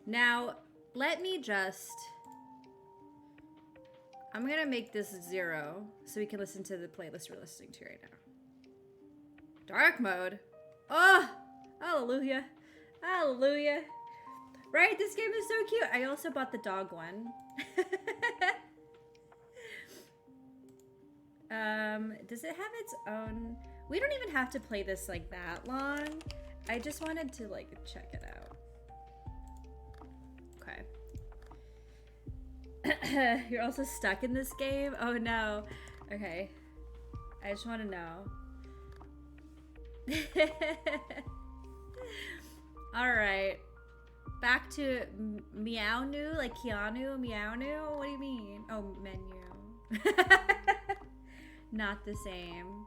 Now, let me just... I'm gonna make this 0 so we can listen to the playlist we're listening to right now. Dark mode? Oh! Hallelujah. Hallelujah. Right? This game is so cute. I also bought the dog one. Does it have its own... We don't even have to play this like that long. I just wanted to like check it out. Okay. You're also stuck in this game? Oh no. Okay. I just want to know. Alright. Back to Meownu, like Keanu, Meownu? What do you mean? Oh, menu. Not the same.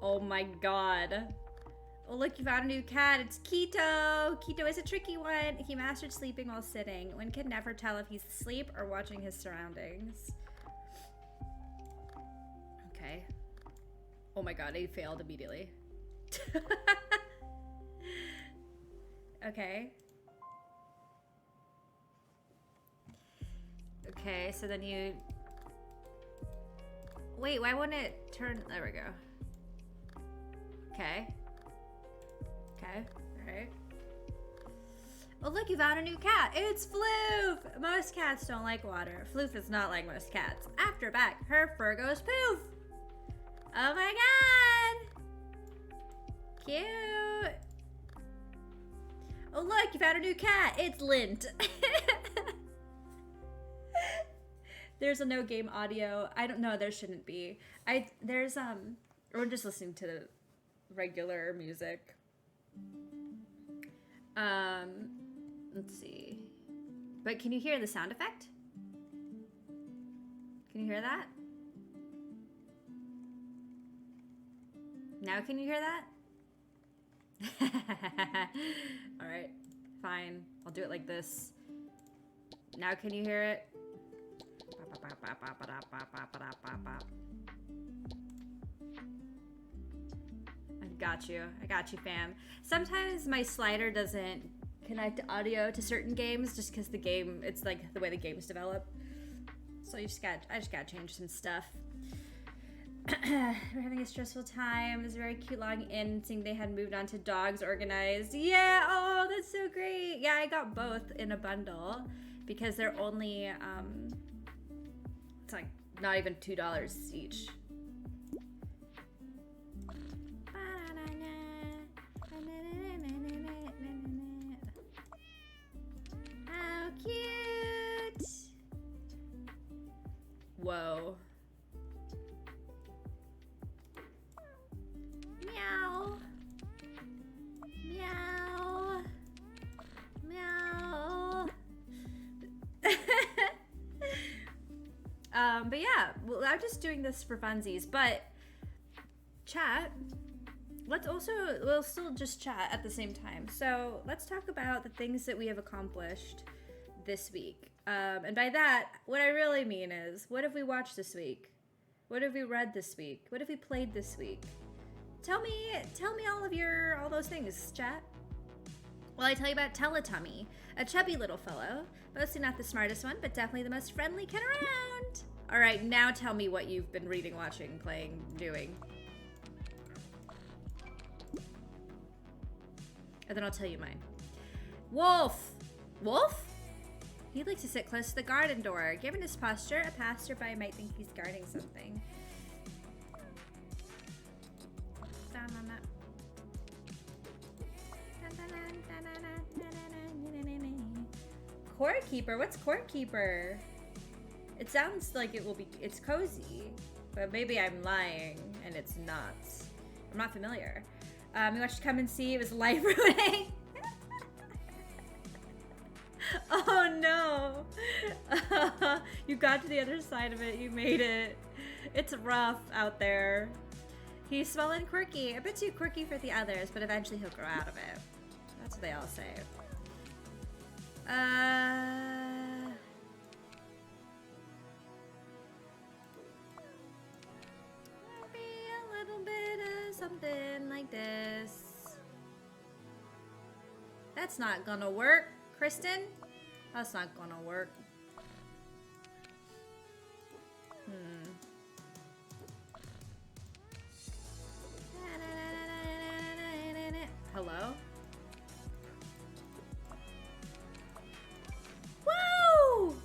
Oh my god. Oh look, you found a new cat. It's Keto. Keto is a tricky one. He mastered sleeping while sitting. One can never tell if he's asleep or watching his surroundings. Okay. Oh my god, he failed immediately. Okay. Okay, so then you... Wait, why won't it turn... There we go. Okay. Okay, alright. Oh look, you found a new cat. It's Floof! Most cats don't like water. Floof is not like most cats. After back, her fur goes poof! Oh my god! Cute! Oh look, you found a new cat. It's Lint. There's a no game audio. I don't know, there shouldn't be. We're just listening to the regular music. Let's see. But can you hear the sound effect? Can you hear that? Now can you hear that? Alright, fine. I'll do it like this. Now can you hear it? I got you, fam. Sometimes my slider doesn't connect audio to certain games just because the game, it's like the way the game's develop. So I just gotta change some stuff. We're having a stressful time. It was a very cute long in seeing they had moved on to dogs organized. Yeah, oh, that's so great. Yeah, I got both in a bundle because they're only, it's like not even $2 each. How cute! Whoa. Meow. Meow. Meow. But yeah, well, I'm just doing this for funsies, but chat, we'll still just chat at the same time. So let's talk about the things that we have accomplished this week. And by that, what I really mean is, what have we watched this week? What have we read this week? What have we played this week? Tell me all those things, chat. Well, I tell you about Teletummy, a chubby little fellow, mostly not the smartest one, but definitely the most friendly kid around. All right, now tell me what you've been reading, watching, playing, doing. And then I'll tell you mine. Wolf! Wolf? He likes to sit close to the garden door. Given his posture, a passerby might think he's guarding something. Court Keeper? What's Court Keeper? It sounds like it's cozy, but maybe I'm lying and it's not. I'm not familiar. We watched Come and See. It was life ruining. Oh no. You got to the other side of it. You made it. It's rough out there. He's small and quirky. A bit too quirky for the others, but eventually he'll grow out of it. That's what they all say. Maybe a little bit of something like this. That's not gonna work. Kristen? That's not gonna work. Hello? Woo!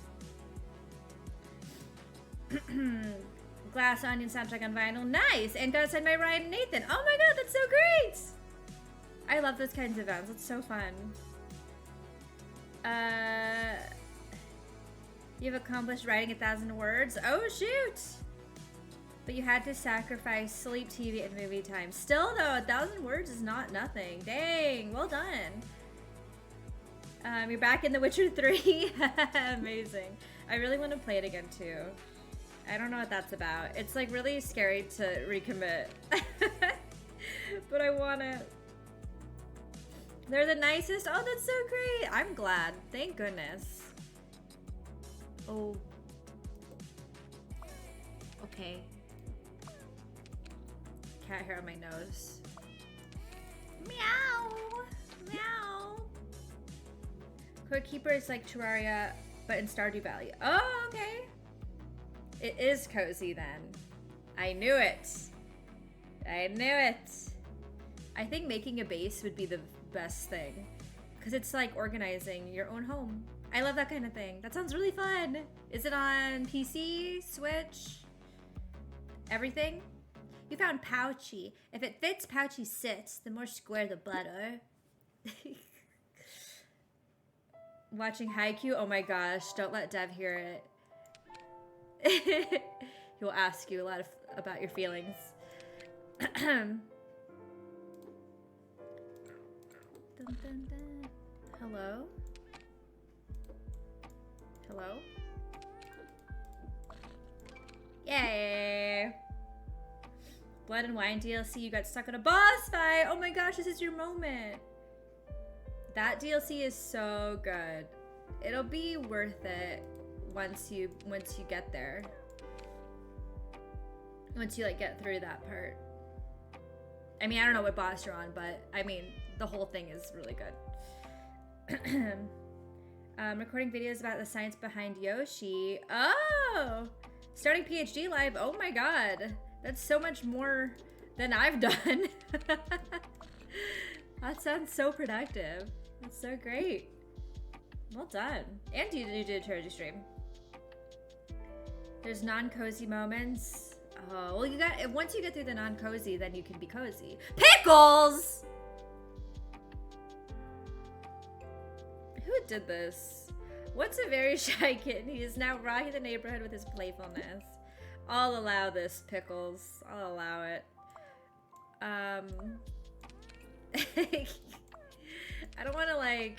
Glass Onion soundtrack on vinyl. Nice! And got sent by Ryan and Nathan. Oh my god, that's so great! I love those kinds of events. It's so fun. You've accomplished writing 1,000 words. Oh, shoot! But you had to sacrifice sleep, TV, and movie time. Still, though, 1,000 words is not nothing. Dang, well done. You're back in The Witcher 3. Amazing. I really want to play it again, too. I don't know what that's about. It's, like, really scary to recommit. But I want it. They're the nicest. Oh, that's so great. I'm glad. Thank goodness. Oh. Okay. Cat hair on my nose. Meow. Meow. Core Keeper is like Terraria, but in Stardew Valley. Oh, okay. It is cozy then. I knew it. I knew it. I think making a base would be the best thing. Because it's like organizing your own home. I love that kind of thing. That sounds really fun. Is it on PC, Switch, everything? You found Pouchy. If it fits, Pouchy sits. The more square, the better. Watching Haikyuu? Oh my gosh, don't let Dev hear it. He'll ask you a lot about your feelings. Dun, dun, dun. Hello? Hello? Yay! Blood and Wine DLC, you got stuck on a boss fight! Oh my gosh, this is your moment! That DLC is so good. It'll be worth it once you get there. Once you like get through that part. I mean, I don't know what boss you're on, but I mean, the whole thing is really good. Recording videos about the science behind Yoshi. Oh! Starting PhD live. Oh my god. That's so much more than I've done. That sounds so productive. That's so great. Well done. And you did a charity stream. There's non-cozy moments. Oh, well, you got, once you get through the non-cozy, then you can be cozy. Pickles! Who did this? What's a very shy kitten? He is now rocking the neighborhood with his playfulness. I'll allow this, Pickles. I'll allow it. I don't want to, like,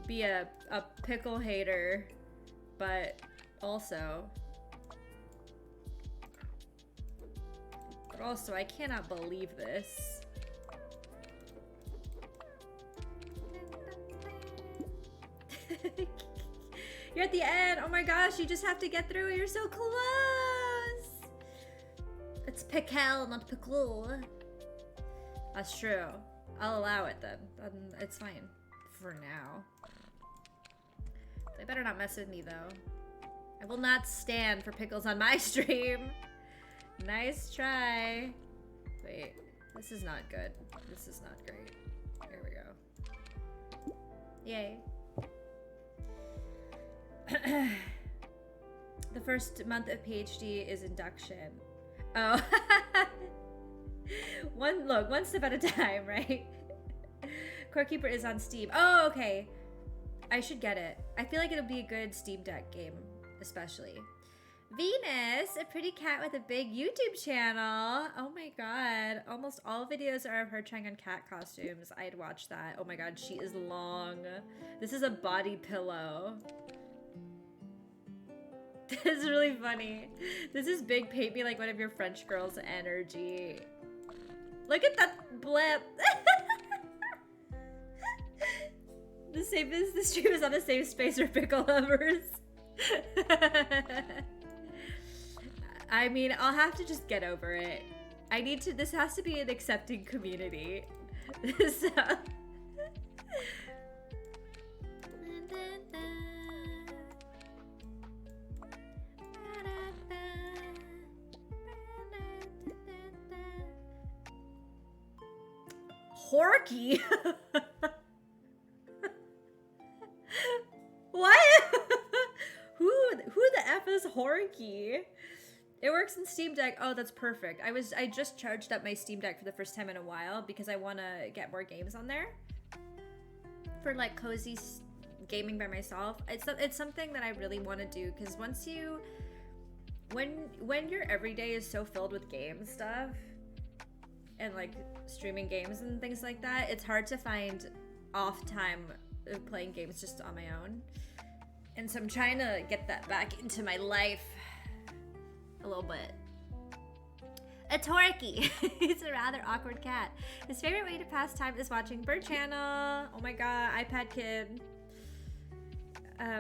be a pickle hater, but also... I cannot believe this. You're at the end. Oh my gosh, you just have to get through it. You're so close. It's pickle, not pickle. That's true. I'll allow it then. It's fine for now. They better not mess with me though. I will not stand for pickles on my stream. Nice try. Wait, this is not good. This is not great. Here we go. Yay. The first month of PhD is induction. Oh. One step at a time, right? Core Keeper is on Steam. Oh, okay. I should get it. I feel like it'll be a good Steam Deck game, especially. Venus, a pretty cat with a big YouTube channel. Oh my god. Almost all videos are of her trying on cat costumes. I'd watch that. Oh my god, she is long. This is a body pillow. This is really funny. This is big, paint me like one of your French girls energy. Look at that blip. The stream is not a safe space for pickle lovers. I mean, I'll have to just get over it. This has to be an accepting community. So, Horky? What? Who the F is Horky? It works in Steam Deck. Oh, that's perfect. I just charged up my Steam Deck for the first time in a while because I want to get more games on there for like cozy gaming by myself. It's something that I really want to do because once you when your everyday is so filled with game stuff and like streaming games and things like that, it's hard to find off time of playing games just on my own. And so I'm trying to get that back into my life a little bit. A Torky. He's a rather awkward cat. His favorite way to pass time is watching Bird Channel. Oh my god, iPad kid.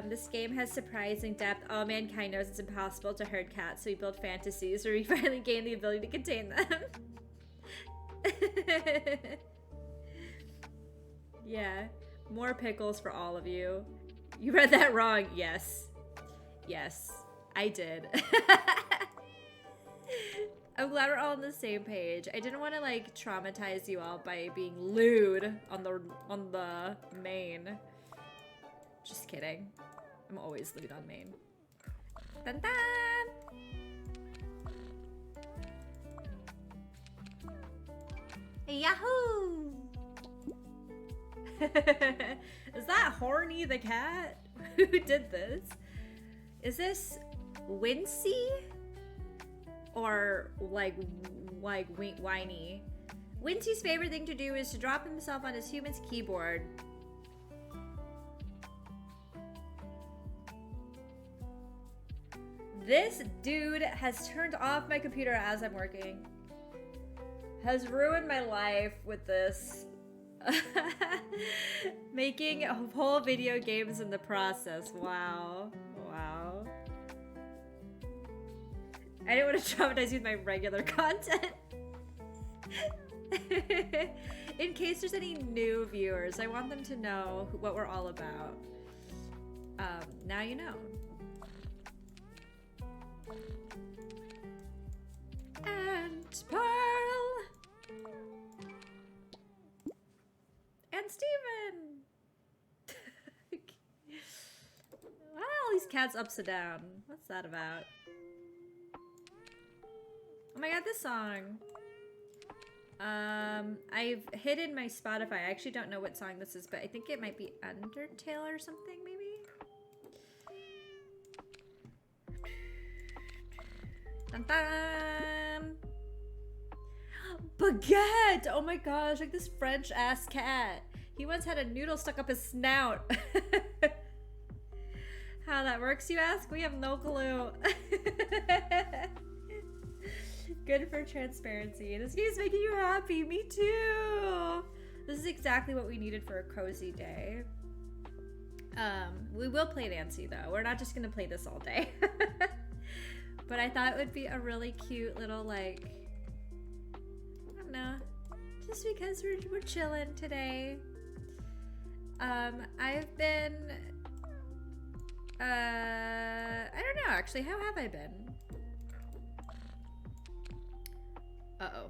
This game has surprising depth. All mankind knows it's impossible to herd cats, so we build fantasies where we finally gain the ability to contain them. Yeah, more pickles for all of you. You read that wrong. Yes. Yes, I did. I'm glad we're all on the same page. I didn't want to like traumatize you all by being lewd on the main. Just kidding. I'm always lewd on main. Dun dun! Yahoo! Is that Horny the cat? Who did this? Is this Wincy? Or like whiny? Wincy's favorite thing to do is to drop himself on his human's keyboard. This dude has turned off my computer as I'm working. Has ruined my life with this. Making whole video games in the process. Wow. Wow. I didn't want to traumatize you with my regular content. In case there's any new viewers, I want them to know what we're all about. Now you know. And Pearl! And Steven! Why are all these cats upside down? What's that about? Oh my god, this song. I've hidden my Spotify. I actually don't know what song this is, but I think it might be Undertale or something, maybe? Dun dun! Baguette! Oh my gosh, like this French ass cat. He once had a noodle stuck up his snout. How that works, you ask? We have no clue. Good for transparency. This game's making you happy. Me too. This is exactly what we needed for a cozy day. We will play Nancy though. We're not just gonna play this all day. But I thought it would be a really cute little like, I don't know, just because we're chilling today. I've been, I don't know actually. How have I been? Uh-oh.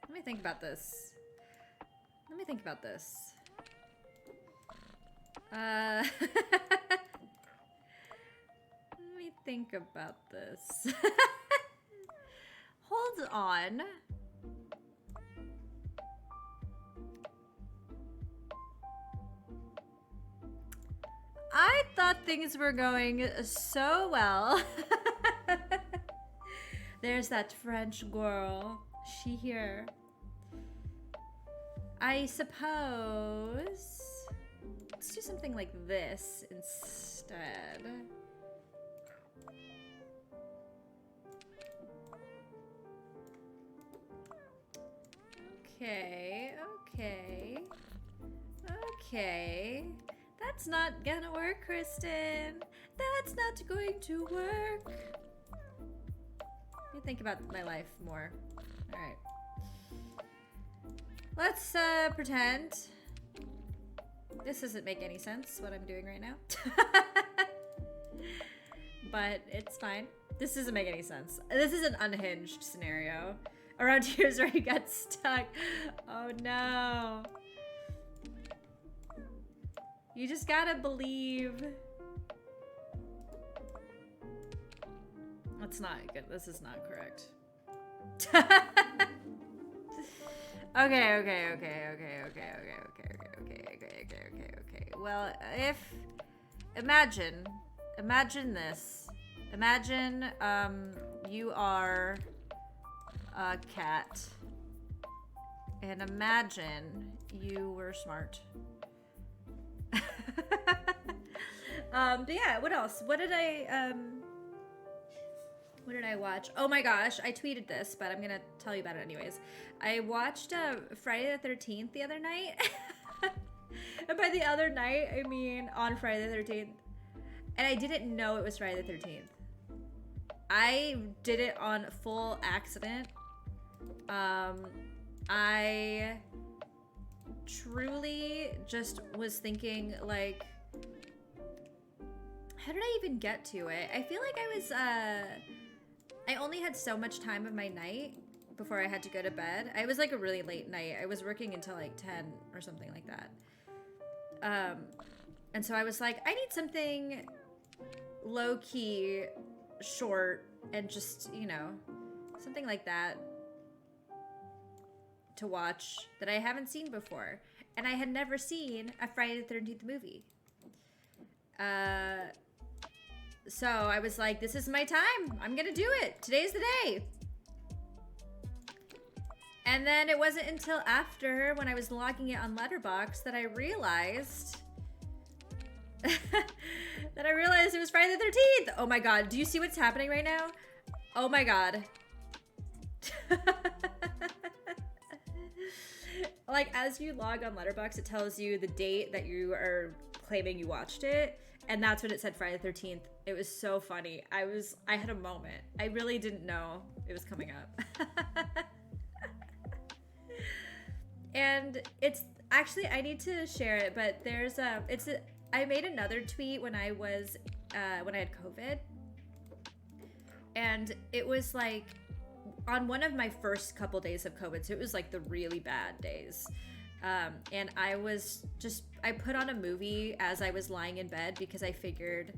Let me think about this. Let me think about this. Let me think about this. Hold on. I thought things were going so well. There's that French girl. She here. I suppose let's do something like this instead. Okay, okay, okay. That's not gonna work, Kristen. That's not going to work. Let me think about my life more. All right. Let's pretend. This doesn't make any sense, what I'm doing right now. but it's fine. This doesn't make any sense. This is an unhinged scenario. Around here's where you got stuck. Oh no. You just gotta believe. That's not good. This is not correct. Okay. Well, imagine this. Imagine, you are a cat. And imagine you were smart. But yeah, what else? What did I watch? Oh my gosh, I tweeted this, but I'm gonna tell you about it anyways. I watched Friday the 13th the other night. And by the other night, I mean on Friday the 13th. And I didn't know it was Friday the 13th. I did it on full accident. I truly just was thinking, like, how did I even get to it? I feel like I only had so much time of my night before I had to go to bed. I was like a really late night. I was working until like 10 or something like that. And so I was like, I need something low-key, short, and just, you know, something like that to watch that I haven't seen before. And I had never seen a Friday the 13th movie. So I was like, this is my time. I'm gonna do it. Today's the day. And then it wasn't until after, when I was logging it on Letterboxd, that I realized it was Friday the 13th. Oh my god, do you see what's happening right now? Oh my god. Like, as you log on Letterboxd, it tells you the date that you are claiming you watched it, and that's when it said Friday the 13th. It was so funny. I had a moment. I really didn't know it was coming up. And it's actually, I need to share it, but there's I made another tweet when I had COVID, and it was like on one of my first couple days of COVID, so it was like the really bad days. And I put on a movie as I was lying in bed because I figured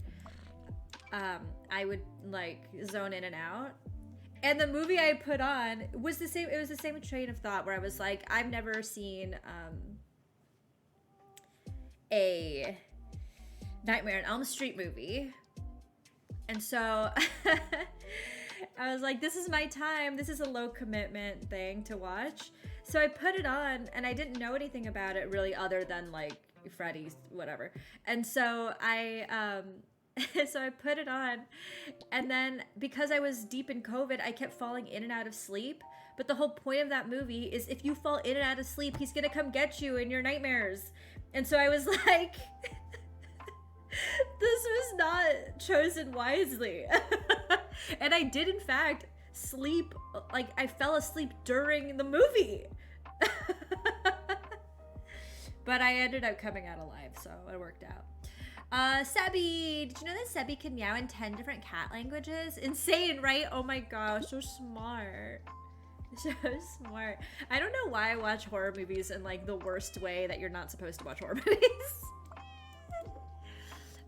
I would like zone in and out. And the movie I put on was the same. It was the same train of thought where I was like, I've never seen a Nightmare on Elm Street movie. And so I was like, this is my time. This is a low commitment thing to watch. So I put it on, and I didn't know anything about it really other than like Freddy's, whatever. And so I put it on, and then because I was deep in COVID, I kept falling in and out of sleep. But the whole point of that movie is if you fall in and out of sleep, he's gonna come get you in your nightmares. And so I was like, this was not chosen wisely. And I did, in fact, sleep, like I fell asleep during the movie. But I ended up coming out alive, so it worked out. Sebi, did you know that Sebi can meow in 10 different cat languages? Insane, right? Oh my gosh, so smart. So smart. I don't know why I watch horror movies in like the worst way that you're not supposed to watch horror movies.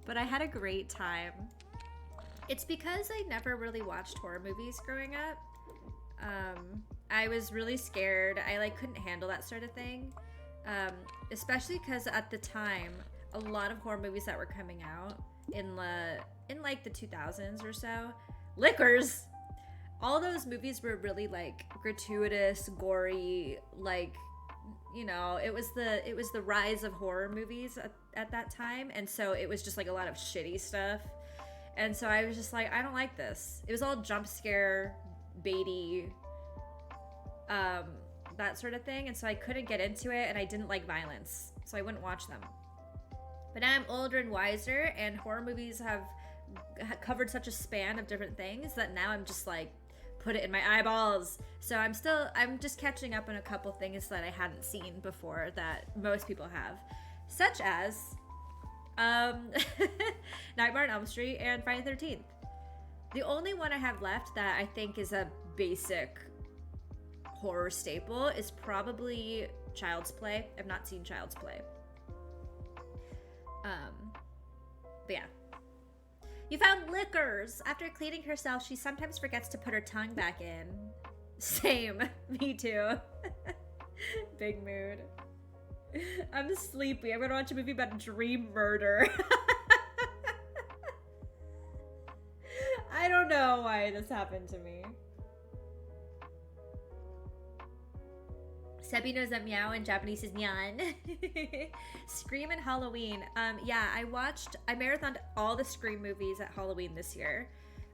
But I had a great time. It's because I never really watched horror movies growing up. I was really scared. I like couldn't handle that sort of thing. Especially because at the time, a lot of horror movies that were coming out in like the 2000s or so, Lickers, all those movies were really like gratuitous, gory, like, you know, it was the rise of horror movies at that time, and so it was just like a lot of shitty stuff. And so I was just like, I don't like this. It was all jump scare, baity, that sort of thing, and so I couldn't get into it, and I didn't like violence, so I wouldn't watch them. But now I'm older and wiser, and horror movies have covered such a span of different things that now I'm just like, put it in my eyeballs. So I'm just catching up on a couple things that I hadn't seen before that most people have, such as Nightmare on Elm Street and Friday the 13th. The only one I have left that I think is a basic horror staple is probably Child's Play. I've not seen Child's Play. But yeah. You found liquors! After cleaning herself, she sometimes forgets to put her tongue back in. Same. Me too. Big mood. I'm sleepy. I'm gonna watch a movie about dream murder. I don't know why this happened to me. Sebi knows that meow in Japanese is nyan. Scream and Halloween. Yeah, I marathoned all the Scream movies at Halloween this year.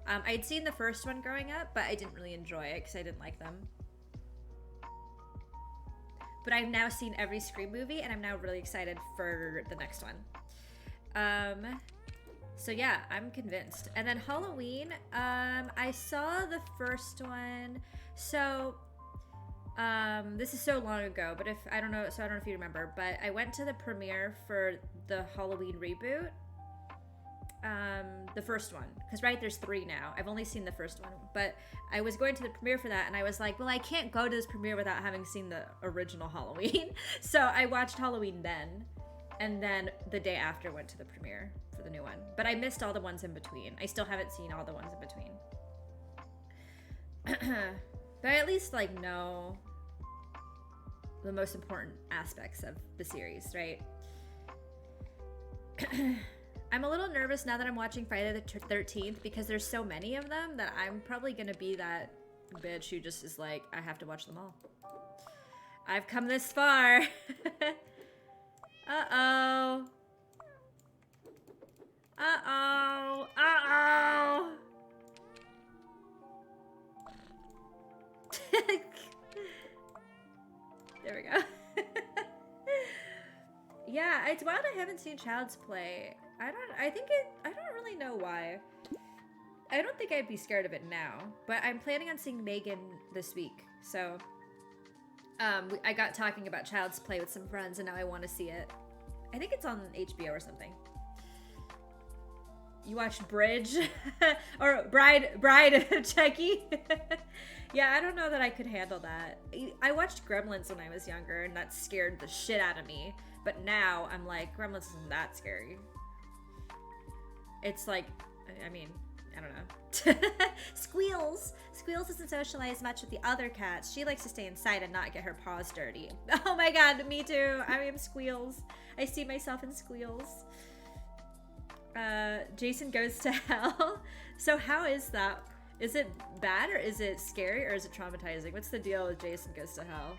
I'd seen the first one growing up, but I didn't really enjoy it because I didn't like them. But I've now seen every Scream movie, and I'm now really excited for the next one. So yeah, I'm convinced. And then Halloween, I saw the first one. So this is so long ago, but I don't know if you remember, but I went to the premiere for the Halloween reboot. The first one, because there's 3 now. I've only seen the first one, but I was going to the premiere for that, and I was like, well, I can't go to this premiere without having seen the original Halloween. So I watched Halloween then, and then the day after went to the premiere for the new one. But I missed all the ones in between. I still haven't seen all the ones in between. But I at least know the most important aspects of the series, right? I'm a little nervous now that I'm watching Friday the 13th because there's so many of them that I'm probably gonna be that bitch who just is like, I have to watch them all. I've come this far. Uh-oh. Uh-oh. Uh-oh. There we go. Yeah, it's wild I haven't seen Child's Play. I don't really know why. I don't think I'd be scared of it now, but I'm planning on seeing Megan this week. So, I got talking about Child's Play with some friends, and now I want to see it. I think it's on HBO or something. You watched Bridge? Or Bride Chucky? Yeah, I don't know that I could handle that. I watched Gremlins when I was younger, and that scared the shit out of me. But now, I'm like, Gremlins isn't that scary. It's like, I mean, I don't know. Squeals! Squeals doesn't socialize much with the other cats. She likes to stay inside and not get her paws dirty. Oh my god, me too. I am Squeals. I see myself in Squeals. Jason Goes to Hell. So how is that? Is it bad, or is it scary, or is it traumatizing? What's the deal with Jason Goes to Hell?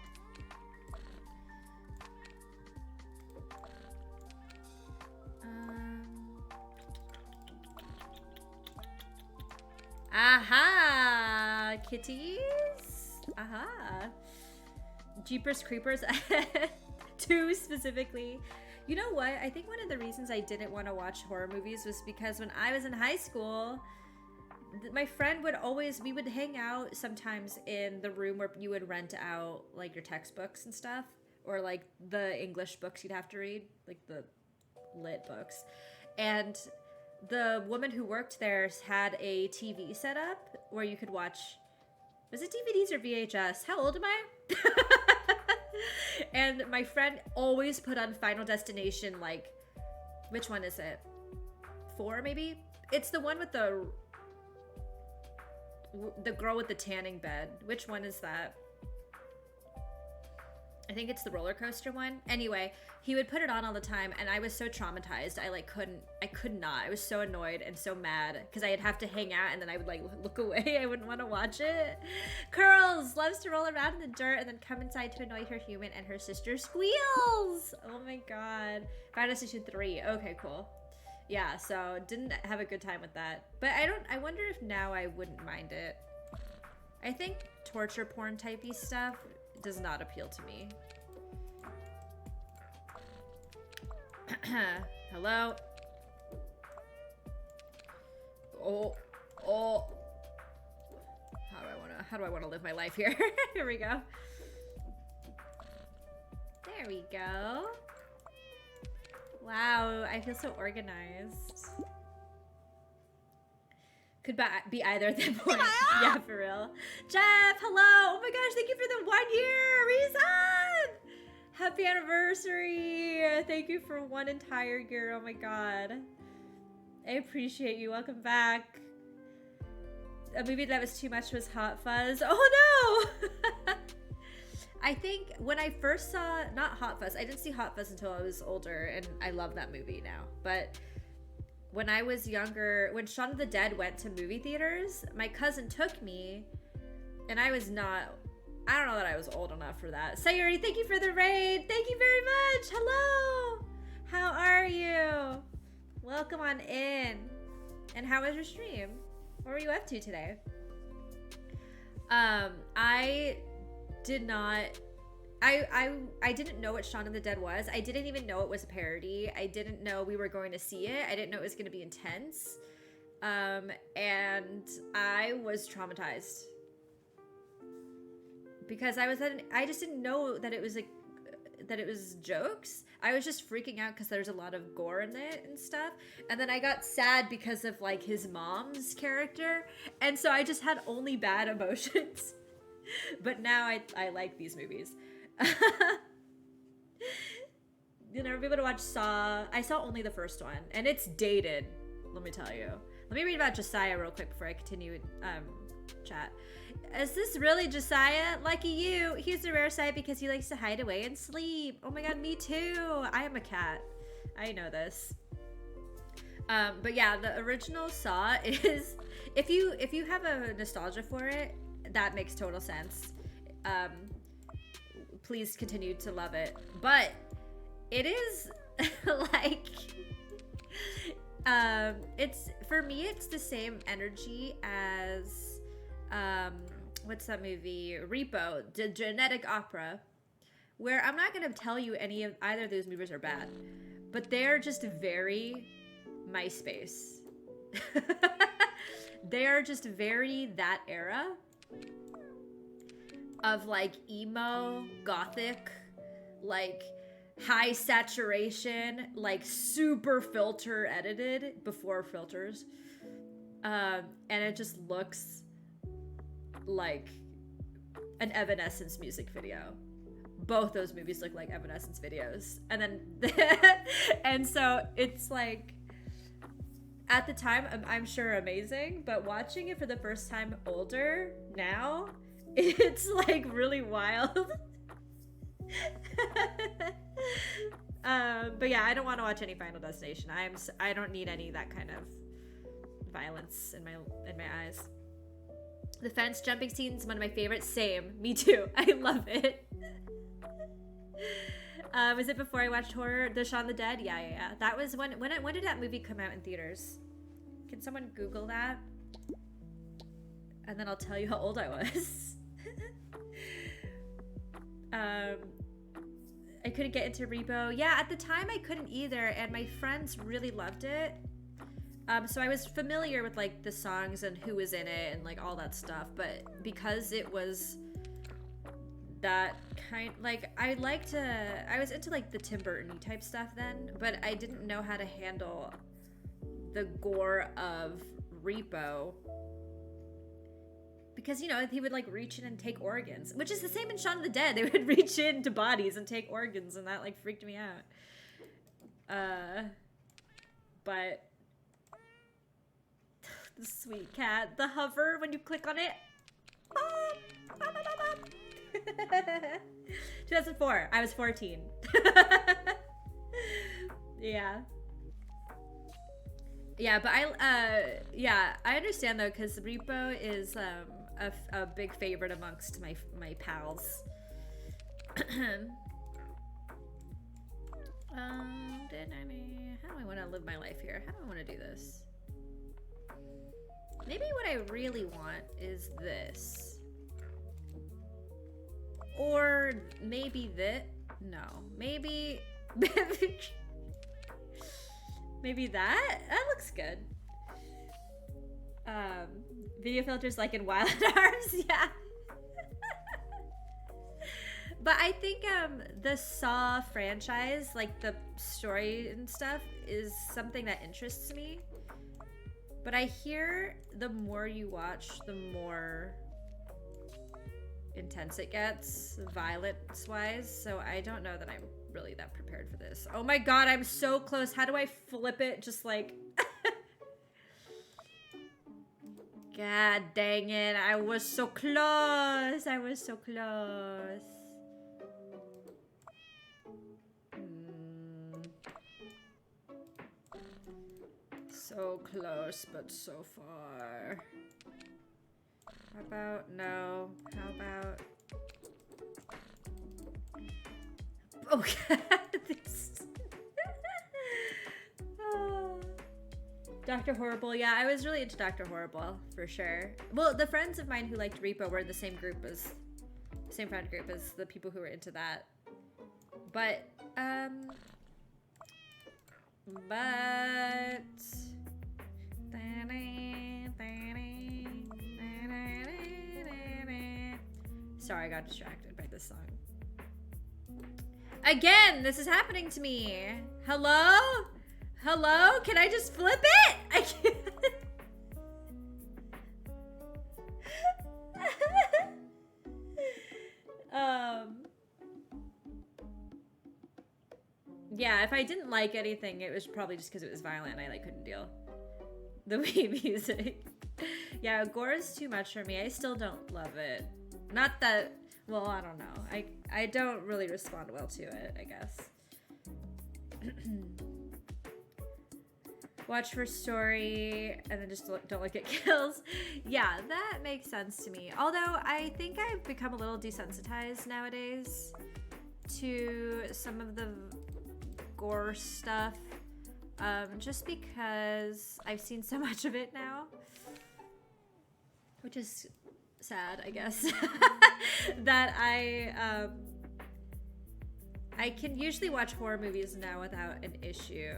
Aha! Kitties? Aha! Jeepers Creepers 2 specifically. You know what? I think one of the reasons I didn't want to watch horror movies was because when I was in high school, my friend we would hang out sometimes in the room where you would rent out like your textbooks and stuff, or like the English books you'd have to read, like the lit books. And the woman who worked there had a TV set up where you could watch, was it DVDs or VHS? How old am I? And my friend always put on Final Destination, like, which one is it? 4 maybe? It's the one with the girl with the tanning bed. Which one is that? I think it's the roller coaster one. Anyway, he would put it on all the time, and I was so traumatized. I could not. I was so annoyed and so mad because I'd have to hang out, and then I would like look away. I wouldn't want to watch it. Curls loves to roll around in the dirt and then come inside to annoy her human and her sister Squeals. Oh my god. Final Destination 3. Okay, cool. Yeah, so didn't have a good time with that. But I wonder if now I wouldn't mind it. I think torture porn typey stuff does not appeal to me. Hello? Oh. How do I wanna live my life here? Here we go. There we go. Wow, I feel so organized. Could be either at that point. Yeah, for real. Jeff, hello. Oh my gosh, thank you for the 1 year. Reason. Happy anniversary. Thank you for 1 entire year. Oh my god. I appreciate you. Welcome back. A movie that was too much was Hot Fuzz. Oh no. I think when I first saw, not Hot Fuzz, I didn't see Hot Fuzz until I was older, and I love that movie now. But when I was younger, when Shaun of the Dead went to movie theaters, my cousin took me, and I don't know that I was old enough for that. Sayuri, thank you for the raid. Thank you very much. Hello. How are you? Welcome on in. And how was your stream? What were you up to today? I didn't know what Shaun of the Dead was. I didn't even know it was a parody. I didn't know we were going to see it. I didn't know it was going to be intense. And I was traumatized. Because I just didn't know that it was like, that it was jokes. I was just freaking out because there's a lot of gore in it and stuff. And then I got sad because of like his mom's character. And so I just had only bad emotions. But now I like these movies. You know, be able to watch Saw. I saw only the first one, and it's dated, let me tell you. Let me read about Josiah real quick before I continue chat. Is this really Josiah? Lucky you. He's a rare sight because he likes to hide away and sleep. Oh my god, me too. I am a cat. I know this. But yeah, the original Saw is, if you have a nostalgia for it, that makes total sense. Please continue to love it. But it is like, it's, for me, it's the same energy as, what's that movie? Repo, the Genetic Opera, where I'm not going to tell you either of those movies are bad, but they're just very MySpace. They're just very that era of like emo, gothic, like high saturation, like super filter edited before filters. And it just looks like an Evanescence music video. Both those movies look like Evanescence videos. And then, and so it's like, at the time, I'm sure amazing, but watching it for the first time older now, it's like really wild. But yeah, I don't want to watch any Final Destination. I don't need any that kind of violence in my eyes. The fence jumping scene is one of my favorites. Same, me too. I love it. Was it before I watched the Shaun of the Dead? Yeah. That was when did that movie come out in theaters? Can someone Google that? And then I'll tell you how old I was. I couldn't get into Repo. Yeah, at the time I couldn't either, and my friends really loved it. So I was familiar with like the songs and who was in it and like all that stuff, but because it was that kind, like I was into like the Tim Burton type stuff then, but I didn't know how to handle the gore of Repo. Because, you know, he would, like, reach in and take organs. Which is the same in Shaun of the Dead. They would reach into bodies and take organs, and that, like, freaked me out. But... the sweet cat. The hover, when you click on it. 2004. I was 14. Yeah. Yeah, but I understand, though, because Repo is, a big favorite amongst my pals. How do I want to live my life here? How do I want to do this? Maybe what I really want is this. Or maybe that. No. Maybe maybe that? That looks good. Video filters like in Wild Arms, yeah. But I think the Saw franchise, like the story and stuff, is something that interests me. But I hear the more you watch, the more intense it gets, violence-wise. So I don't know that I'm really that prepared for this. Oh my god, I'm so close. How do I flip it? Just like... God dang it. I was so close. I was so close. So close, but so far. How about no? How about... Oh god, this... Oh. Dr. Horrible, yeah, I was really into Dr. Horrible, for sure. Well, the friends of mine who liked Repo were in the same group as... Same friend group as the people who were into that. But, Sorry, I got distracted by this song. Again, this is happening to me. Hello? Hello? Can I just flip it? I can't. Yeah, if I didn't like anything, it was probably just because it was violent and I like couldn't deal. The way music. Yeah, gore is too much for me. I still don't love it. Not that, well, I don't know. I don't really respond well to it, I guess. Watch for story and then just don't look at kills. Yeah, that makes sense to me. Although I think I've become a little desensitized nowadays to some of the gore stuff, just because I've seen so much of it now, which is sad, I guess. That I can usually watch horror movies now without an issue,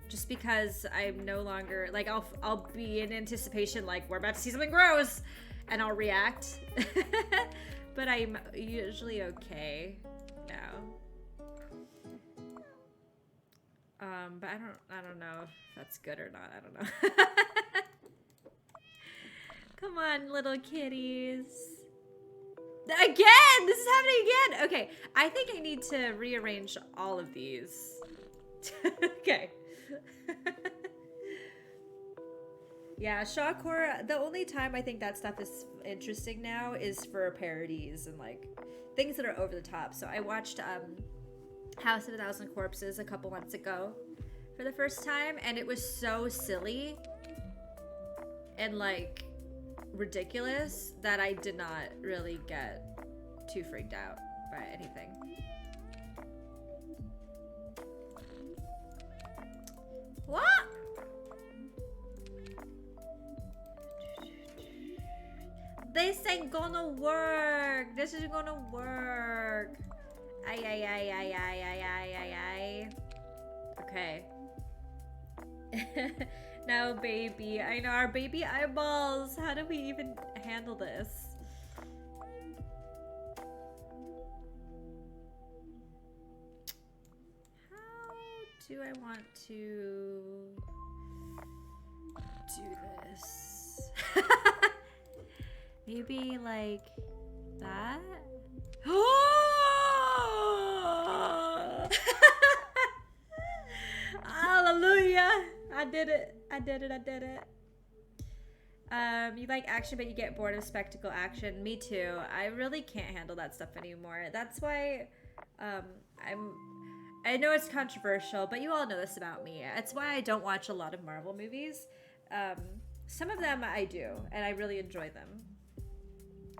just because I'm no longer like I'll be in anticipation like we're about to see something gross and I'll react. But I'm usually okay now. But I don't know if that's good or not. I don't know. Come on, little kitties. Again! This is happening again! Okay, I think I need to rearrange all of these. Okay. Yeah, shock horror, the only time I think that stuff is interesting now is for parodies and like things that are over the top. So I watched House of a Thousand Corpses a couple months ago for the first time, and it was so silly and like ridiculous that I did not really get too freaked out by anything. What? This ain't gonna work. This isn't gonna work. Ay. Okay. No, baby. I know, our baby eyeballs. How do we even handle this? How do I want to do this? Maybe like that? Hallelujah! I did it. You like action, but you get bored of spectacle action. Me too. I really can't handle that stuff anymore. That's why I know it's controversial, but you all know this about me. It's why I don't watch a lot of Marvel movies. Some of them I do, and I really enjoy them.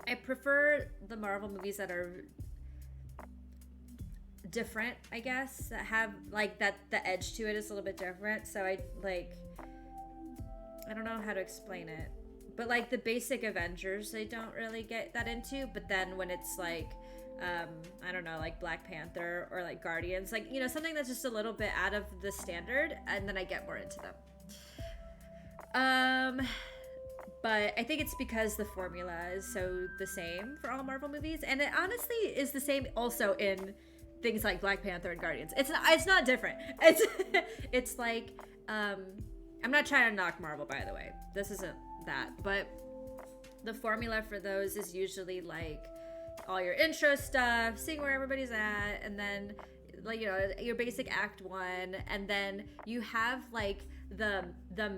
I prefer the Marvel movies that are different, I guess, that have like that the edge to it is a little bit different. So I don't know how to explain it, but like the basic Avengers I don't really get that into, but then when it's like I don't know, like Black Panther or like Guardians, like, you know, something that's just a little bit out of the standard, and then I get more into them. But I think it's because the formula is so the same for all Marvel movies, and it honestly is the same also in things like Black Panther and Guardians. It's not different. It's like I'm not trying to knock Marvel, by the way. This isn't that. But the formula for those is usually like all your intro stuff, seeing where everybody's at, and then like, you know, your basic act one, and then you have like the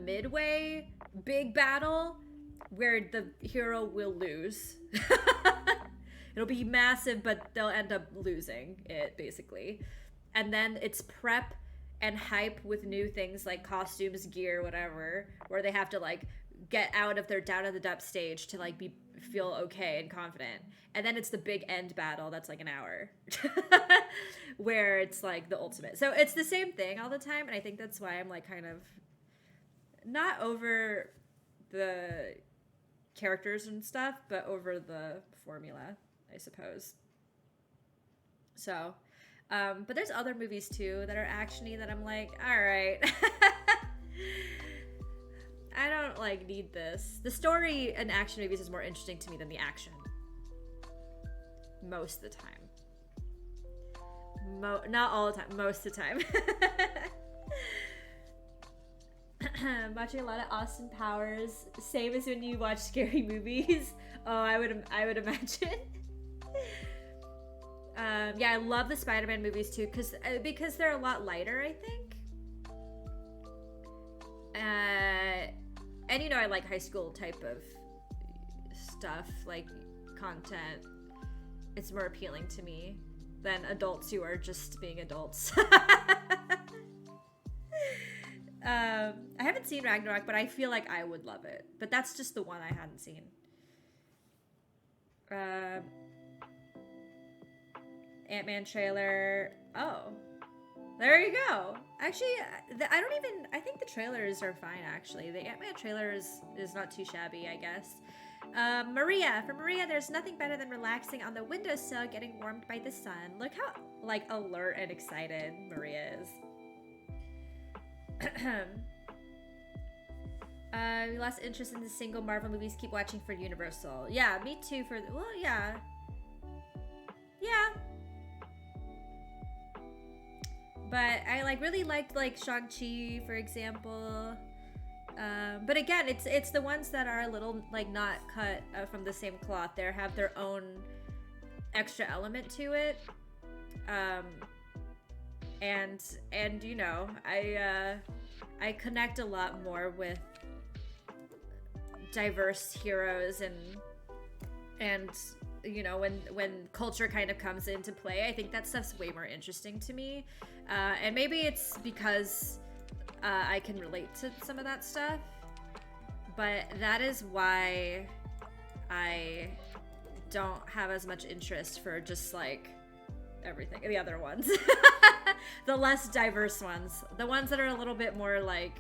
midway big battle where the hero will lose. It'll be massive, but they'll end up losing it, basically. And then it's prep and hype with new things like costumes, gear, whatever, where they have to like get out of their down in the depths stage to like feel okay and confident. And then it's the big end battle that's like an hour where it's like the ultimate. So it's the same thing all the time, and I think that's why I'm like kind of not over the characters and stuff, but over the formula, I suppose. So but there's other movies too that are actiony that I'm like, all right. I don't like need this. The story in action movies is more interesting to me than the action. Most of the time. Not all the time, most of the time. Watching a lot of Austin Powers, same as when you watch scary movies. Oh, I would imagine. Yeah, I love the Spider-Man movies too, because they're a lot lighter, I think. And you know, I like high school type of stuff, like content. It's more appealing to me than adults who are just being adults. I haven't seen Ragnarok, but I feel like I would love it. But that's just the one I hadn't seen. Ant-Man trailer. Oh. There you go. Actually, I think the trailers are fine, actually. The Ant-Man trailer is not too shabby, I guess. Maria. For Maria, there's nothing better than relaxing on the windowsill, getting warmed by the sun. Look how, like, alert and excited Maria is. We lost interest in the single Marvel movies. Keep watching for Universal. Yeah, me too. Well, yeah. Yeah. But I really liked like Shang-Chi, for example. But again, it's the ones that are a little like not cut from the same cloth. They have their own extra element to it. And you know, I connect a lot more with diverse heroes and you know, when culture kind of comes into play, I think that stuff's way more interesting to me. And maybe it's because I can relate to some of that stuff, but that is why I don't have as much interest for just like everything, the other ones. The less diverse ones, the ones that are a little bit more like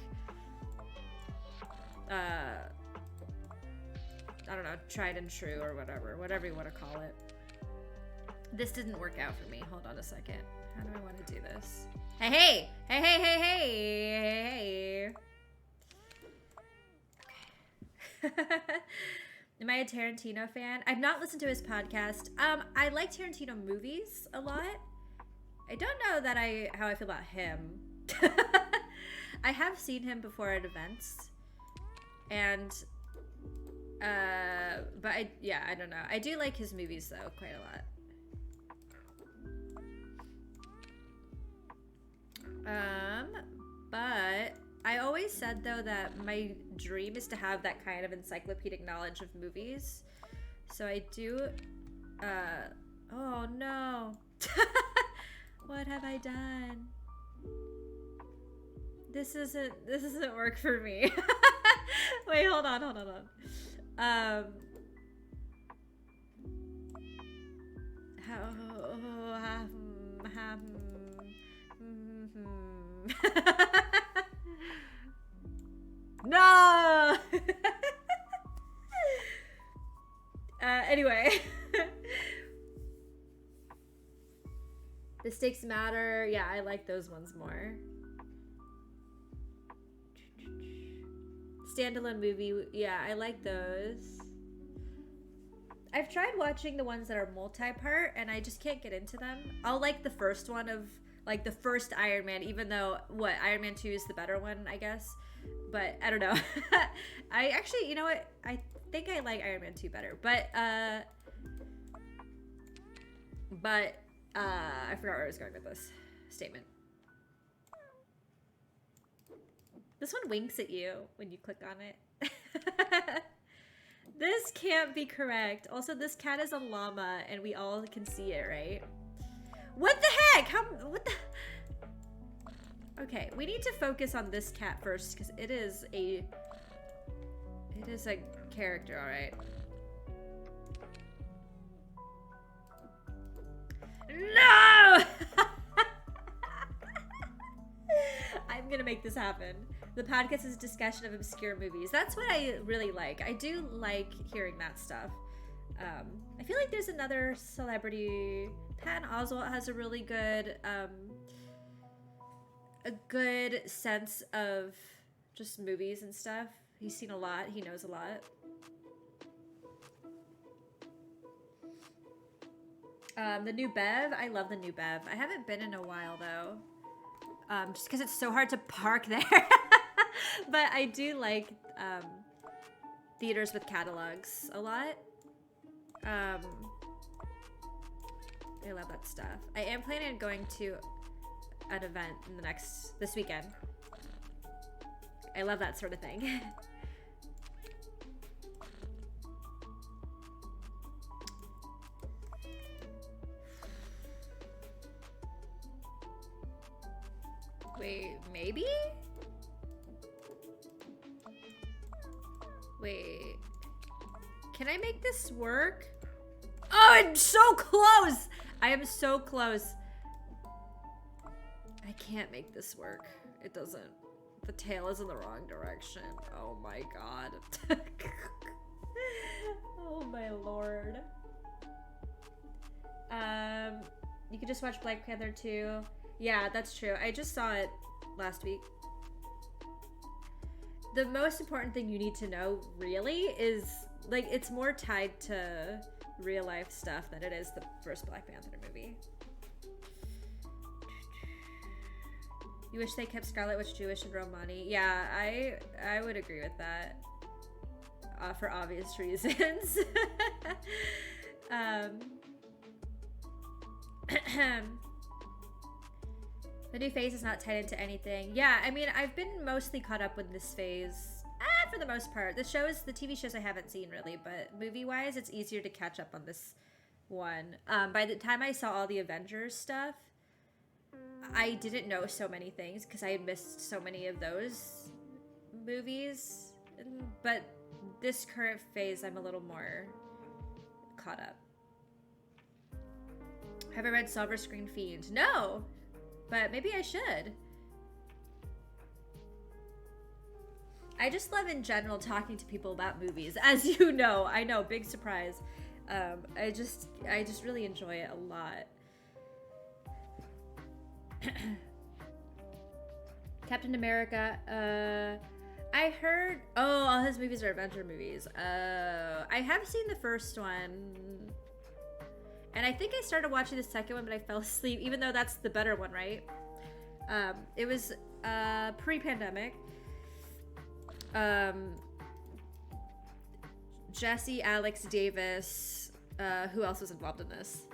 I don't know, tried and true or whatever you want to call it. This didn't work out for me. Hold on a second. How do I want to do this? Hey! Okay. Am I a Tarantino fan? I've not listened to his podcast. I like Tarantino movies a lot. I don't know that how I feel about him. I have seen him before at events. And but I don't know. I do like his movies though quite a lot. But I always said though that my dream is to have that kind of encyclopedic knowledge of movies. So I do oh no. What have I done? This doesn't work for me. Wait, hold on. No. Anyway. The Stakes Matter. Yeah, I like those ones more. Standalone movie. Yeah, I like those. I've tried watching the ones that are multi-part, and I just can't get into them. I'll like the first one of, like, the first Iron Man, even though, Iron Man 2 is the better one, I guess. but I don't know. I actually, you know what? I think I like Iron Man 2 better, but I forgot where I was going with this statement. This one winks at you when you click on it. This can't be correct. Also, this cat is a llama, and we all can see it, right? What the heck? What the... Okay, we need to focus on this cat first, because it is a character, alright. No! I'm gonna make this happen. The podcast is a discussion of obscure movies. That's what I really like. I do like hearing that stuff. I feel like there's another celebrity. Patton Oswalt has a really good, a good sense of just movies and stuff. He's seen a lot. He knows a lot. The new Bev. I love the new Bev. I haven't been in a while though. Just because it's so hard to park there. But I do like theaters with catalogs a lot. I love that stuff. I am planning on going to an event in this weekend. I love that sort of thing. Wait, maybe? Wait. Can I make this work? Oh, I'm so close! I am so close. I can't make this work. It doesn't. The tail is in the wrong direction. Oh my god. Oh my lord. You could just watch Black Panther 2. Yeah, that's true. I just saw it last week. The most important thing you need to know, really, is, like, it's more tied to real life stuff than it is the first Black Panther movie. You wish they kept Scarlet Witch Jewish and Romani. Yeah, I would agree with that. For obvious reasons. The new phase is not tied into anything. Yeah, I mean, I've been mostly caught up with this phase. For the most part. The TV shows I haven't seen really, but movie-wise, it's easier to catch up on this one. By the time I saw all the Avengers stuff, I didn't know so many things because I had missed so many of those movies. But this current phase, I'm a little more caught up. Have I read Silver Screen Fiend? No! But maybe I should. I just love in general talking to people about movies. As you know, I know, big surprise. I just really enjoy it a lot. Captain America, I heard, all his movies are adventure movies. I have seen the first one. And I think I started watching the second one, but I fell asleep, even though that's the better one, right? It was pre-pandemic. Jesse, Alex, Davis, who else was involved in this?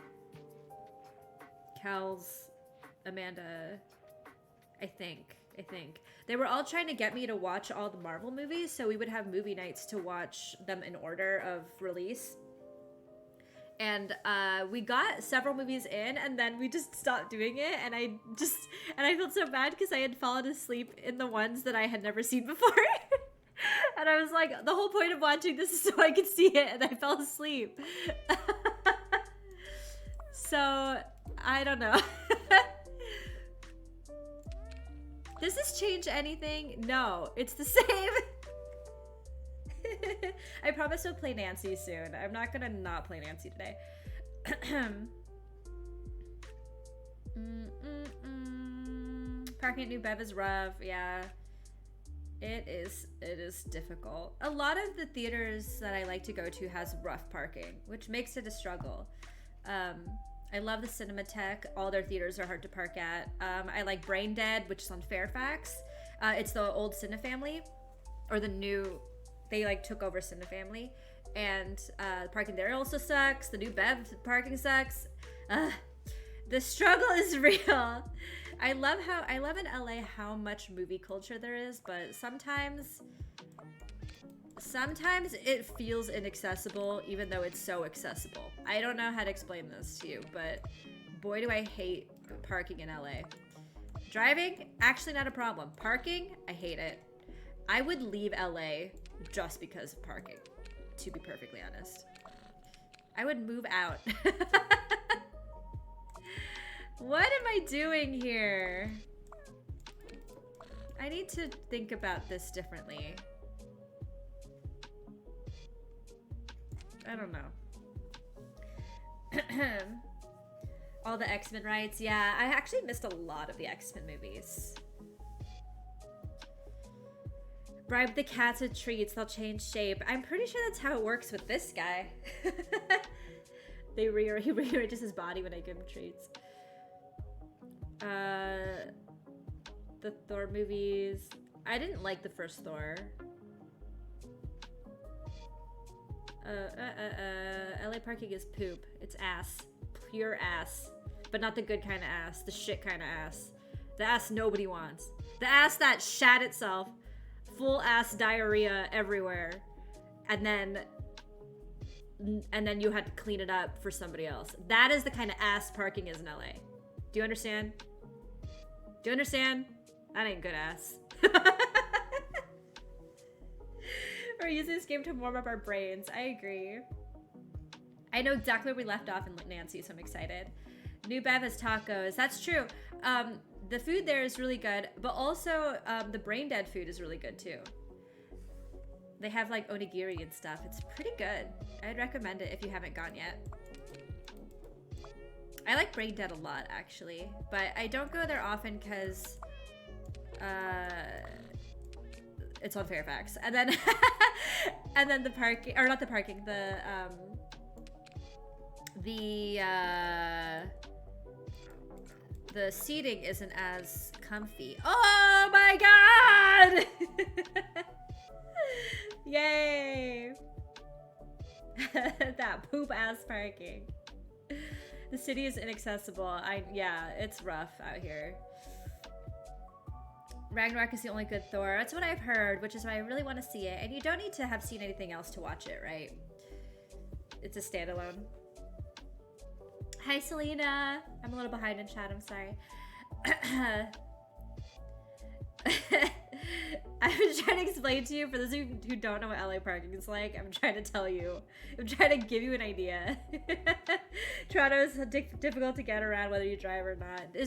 Kels, Amanda, I think. They were all trying to get me to watch all the Marvel movies, so we would have movie nights to watch them in order of release. And we got several movies in, and then we just stopped doing it, and I felt so bad because I had fallen asleep in the ones that I had never seen before. And I was like, the whole point of watching this is so I could see it, and I fell asleep. So, I don't know. Does this change anything? No, it's the same. I promise I'll play Nancy soon. I'm not gonna not play Nancy today. Parking at New Bev is rough. Yeah, it is difficult. A lot of the theaters that I like to go to has rough parking, which makes it a struggle. I love the Cinematheque. All their theaters are hard to park at. I like Brain Dead, which is on Fairfax. It's the old Cine family. or the new, they like took over Cinefamily, and parking there also sucks. The new Bev parking sucks. The struggle is real. I love in LA how much movie culture there is, but sometimes it feels inaccessible even though it's so accessible. I don't know how to explain this to you, but boy do I hate parking in LA. Driving, actually not a problem. Parking, I hate it. I would leave LA just because of parking, to be perfectly honest. I would move out. What am I doing here? I need to think about this differently. I don't know. All the X-Men rights. Yeah, I actually missed a lot of the X-Men movies. Bribe the cats with treats, they'll change shape. I'm pretty sure that's how it works with this guy. He rearranges his body when I give him treats. The Thor movies. I didn't like the first Thor. LA parking is poop. It's ass. Pure ass. But not the good kind of ass. The shit kind of ass. The ass nobody wants. The ass that shat itself. Full ass diarrhea everywhere. And then you had to clean it up for somebody else. That is the kind of ass parking is in LA. Do you understand? Do you understand? That ain't good ass. We're using this game to warm up our brains. I agree. I know exactly where we left off in Nancy, so I'm excited. New Bev has tacos. That's true. The food there is really good, but also the Brain Dead food is really good too. They have like onigiri and stuff. It's pretty good. I'd recommend it if you haven't gone yet. I like Brain Dead a lot, actually, but I don't go there often because it's on Fairfax, and then and then the parking, or not the parking, the seating isn't as comfy. Oh my god! Yay! That poop ass parking. The city is inaccessible. Yeah, it's rough out here. Ragnarok is the only good Thor. That's what I've heard, which is why I really want to see it. And you don't need to have seen anything else to watch it, right? It's a standalone. Hi, Selena. I'm a little behind in chat. I'm sorry. I've been trying to explain to you, for those of you who don't know what LA parking is like, I'm trying to tell you. I'm trying to give you an idea. Toronto is difficult to get around whether you drive or not. Do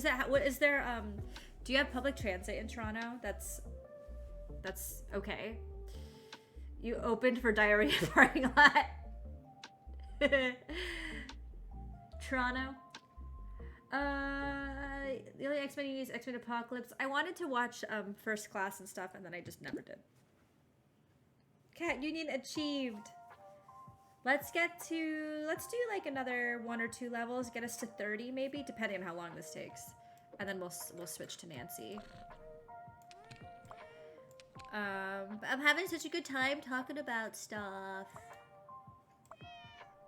you have public transit in Toronto? That's okay. You opened for diarrhea parking lot. Toronto. The only X-Men you use X-Men Apocalypse. I wanted to watch First Class and stuff, and then I just never did. Cat Union achieved. Let's do like another 1 or 2 levels, get us to 30 maybe, depending on how long this takes, and then we'll switch to Nancy. I'm having such a good time talking about stuff.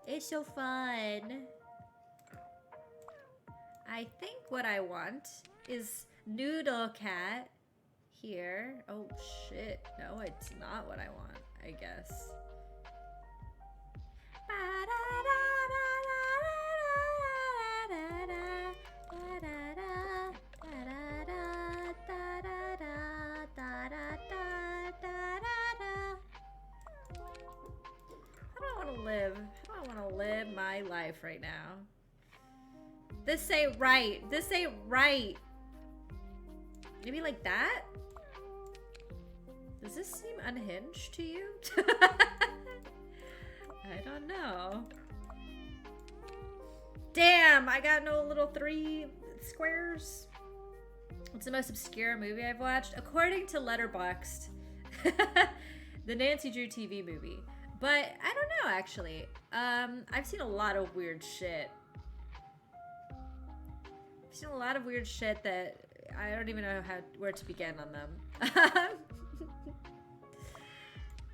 It's so fun. I think what I want is Noodle Cat here. Oh shit, no, it's not what I want, I guess. How do I want to live my life right now? This ain't right. This ain't right. Maybe like that? Does this seem unhinged to you? I don't know. Damn, I got no little 3 squares. What's the most obscure movie I've watched? According to Letterboxd, the Nancy Drew TV movie. But I don't know, actually. I've seen a lot of weird shit. I've seen a lot of weird shit that I don't even know where to begin on them.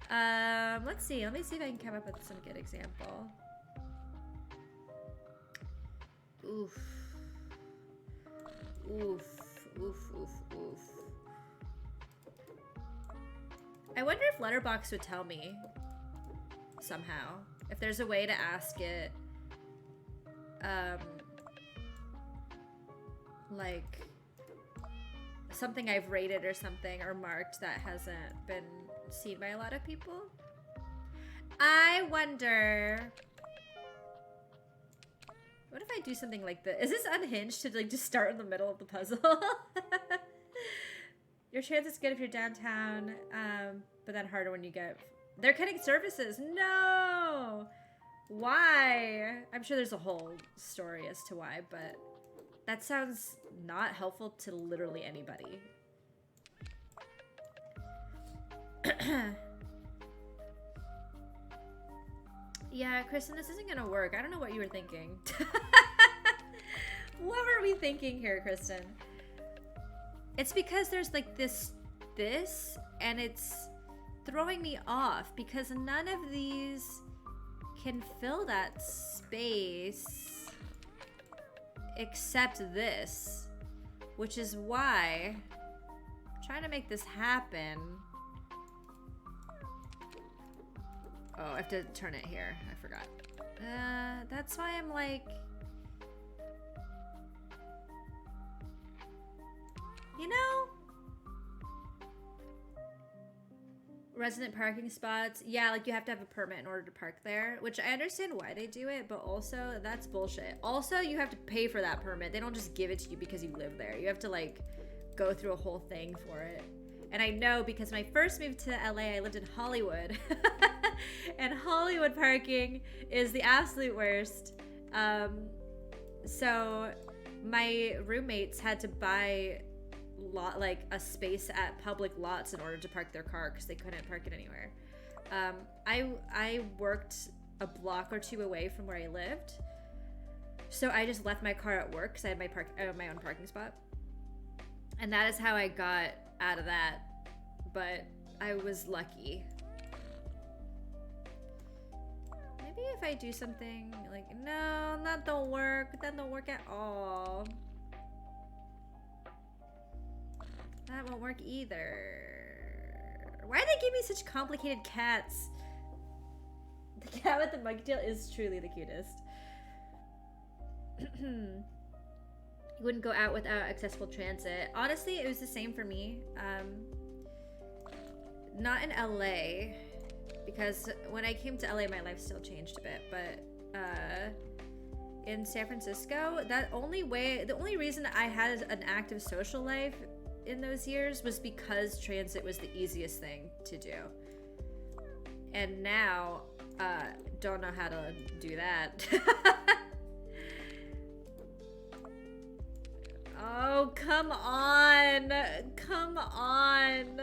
Let's see. Let me see if I can come up with some good example. Oof. Oof. Oof, oof, oof. I wonder if Letterboxd would tell me somehow. If there's a way to ask it, like something I've rated or something or marked that hasn't been seen by a lot of people. I wonder, what if I do something like this? Is this unhinged to like just start in the middle of the puzzle? Your chance is good if you're downtown, but then harder when you get... They're cutting services. No! Why? I'm sure there's a whole story as to why, but that sounds not helpful to literally anybody. Yeah, Kristen, this isn't gonna work. I don't know what you were thinking. What were we thinking here, Kristen? It's because there's like this, and it's throwing me off because none of these can fill that space except this, which is why I'm trying to make this happen. Oh, I have to turn it here. I forgot. That's why I'm like, you know, resident parking spots. Yeah, like you have to have a permit in order to park there, which I understand why they do it, but also that's bullshit. Also, you have to pay for that permit. They don't just give it to you because you live there. You have to like go through a whole thing for it. And I know because when I first moved to LA, I lived in Hollywood. And Hollywood parking is the absolute worst. So my roommates had to buy like a space at public lots in order to park their car because they couldn't park it anywhere. I worked a block or two away from where I lived, so I just left my car at work because I had my own parking spot, and that is how I got out of that. But I was lucky. Maybe if I do something like, no, that don't work. That don't work at all. That won't work either. Why do they give me such complicated cats? The cat with the monkey tail is truly the cutest. You wouldn't go out without accessible transit. Honestly, it was the same for me. Not in LA, because when I came to LA, my life still changed a bit, but in San Francisco, the only reason I had an active social life in those years was because transit was the easiest thing to do. And now, don't know how to do that. Oh, come on. Come on.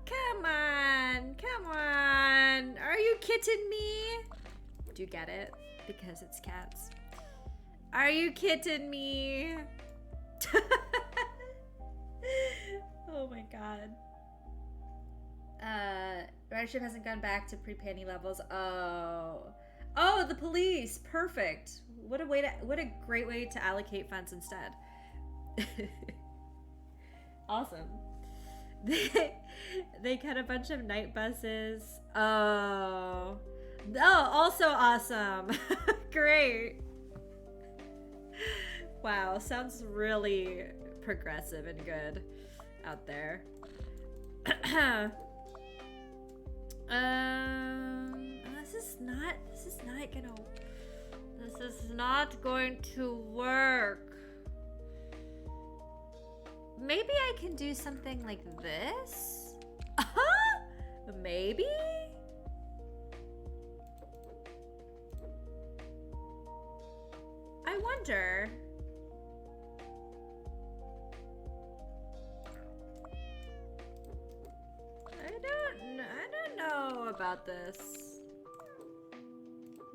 Come on. Come on. Are you kidding me? Do you get it? Because it's cats. Are you kidding me? Oh my god. Ridership hasn't gone back to pre-pandy levels. Oh, the police. Perfect. What a great way to allocate funds instead. Awesome. They cut a bunch of night buses. Oh, also awesome. Great. Wow, sounds really progressive and good out there. This is not going to work. Maybe I can do something like this? Maybe? I wonder. I don't know about this.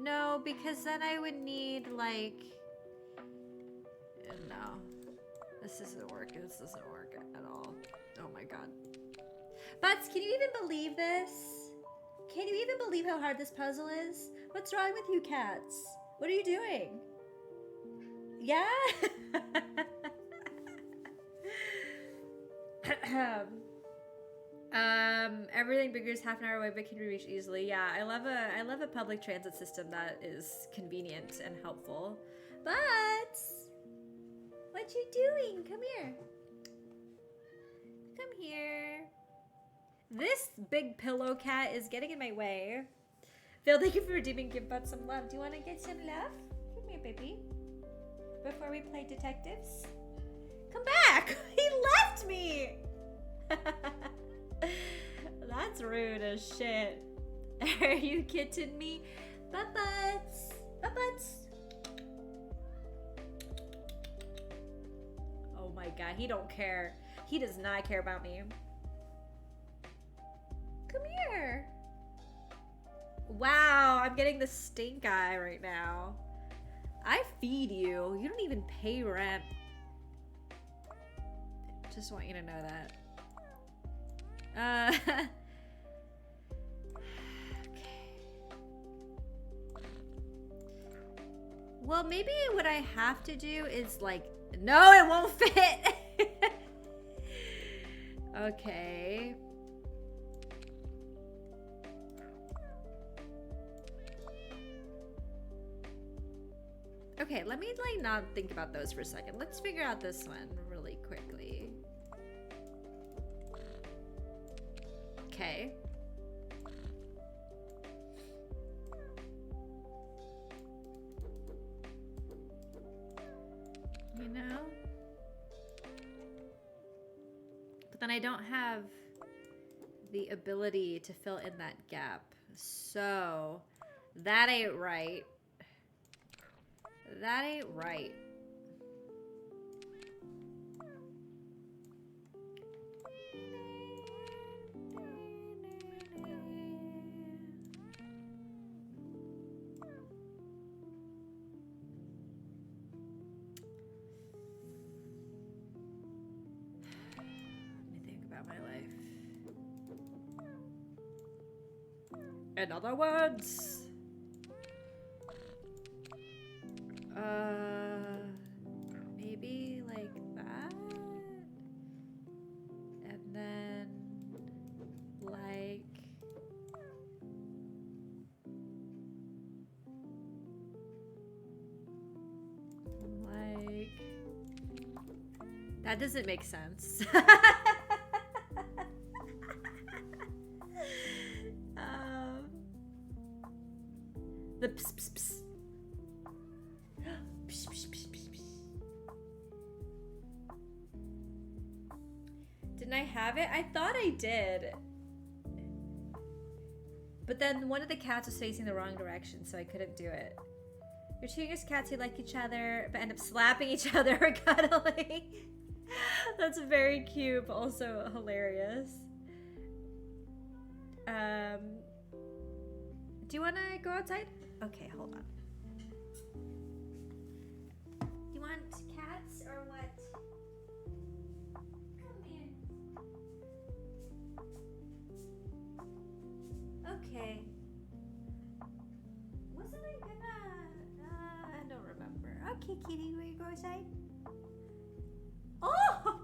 No, because then I would need like, no. This doesn't work. This doesn't work at all. Oh my god. Butts, can you even believe this? Can you even believe how hard this puzzle is? What's wrong with you cats? What are you doing? Yeah? Everything bigger is half an hour away but can be reached easily. Yeah, I love a public transit system that is convenient and helpful. But what you doing? Come here. Come here. This big pillow cat is getting in my way. Phil, thank you for redeeming Give Butts some love. Do you want to get some love? Come here, baby. Before we play detectives. Come back! He left me! That's rude as shit. Are you kidding me? Butts! Butts! Oh my god, he don't care. He does not care about me. Come here. Wow, I'm getting the stink eye right now. I feed you. You don't even pay rent. Just want you to know that. Okay. Well, maybe what I have to do is like, no, it won't fit. Okay. Okay, let me like not think about those for a second. Let's figure out this one really quickly. Okay. You know? But then I don't have the ability to fill in that gap. So, that ain't right. That ain't right. Let me think about my life. In other words, maybe like that, and then like that doesn't make sense. The pss, pss, pss. Pss, pss, pss, pss, pss. Didn't I have it? I thought I did. But then one of the cats was facing the wrong direction, so I couldn't do it. You're two youngest cats who like each other, but end up slapping each other or cuddling. That's very cute, but also hilarious. Do you want to go outside? Okay, hold on. You want cats or what? Come here. Okay. Wasn't I gonna... I don't remember. Okay, kitty, will you go outside? Oh!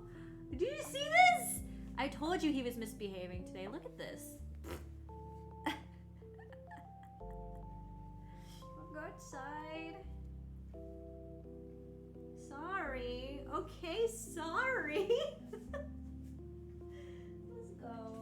Did you see this? I told you he was misbehaving today. Look at this. Go outside. Sorry. Okay, sorry. Let's go.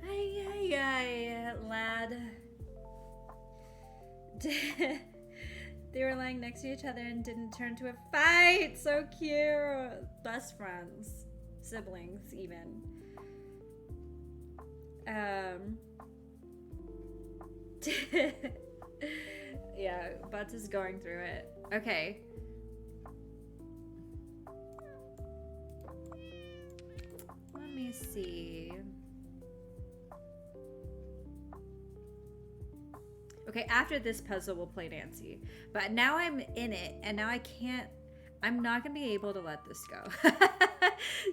Ay, lad. They were lying next to each other and didn't turn to a fight. So cute. Best friends. Siblings, even. Yeah, Butts is going through it. Okay. see. Okay, after this puzzle, we'll play Nancy. But now I'm in it, and now I can't... I'm not going to be able to let this go.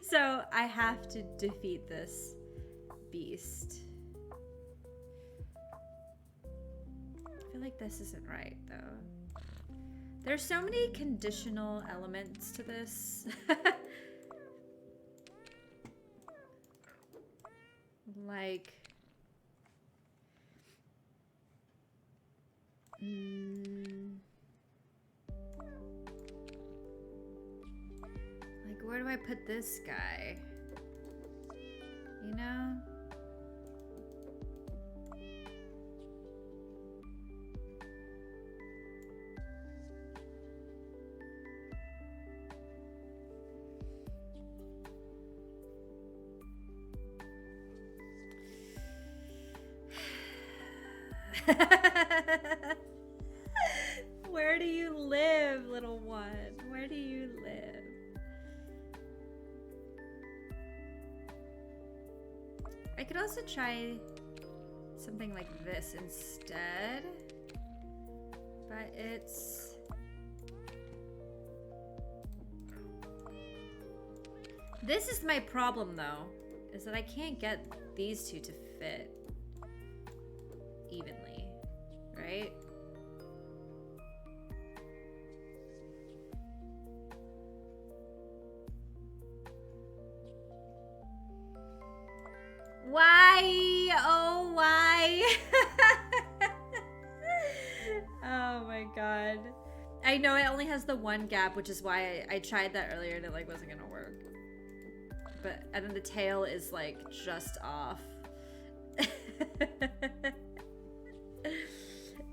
So I have to defeat this beast. I feel like this isn't right, though. There's so many conditional elements to this. Like... Like, where do I put this guy? You know? Where do you live, little one? Where do you live? I could also try something like this instead, but it's... This is my problem, though, is that I can't get these two to fit evenly, right? Why? Oh, why? Oh my god. I know it only has the one gap, which is why I tried that earlier and it like wasn't gonna work. But, and then the tail is like just off.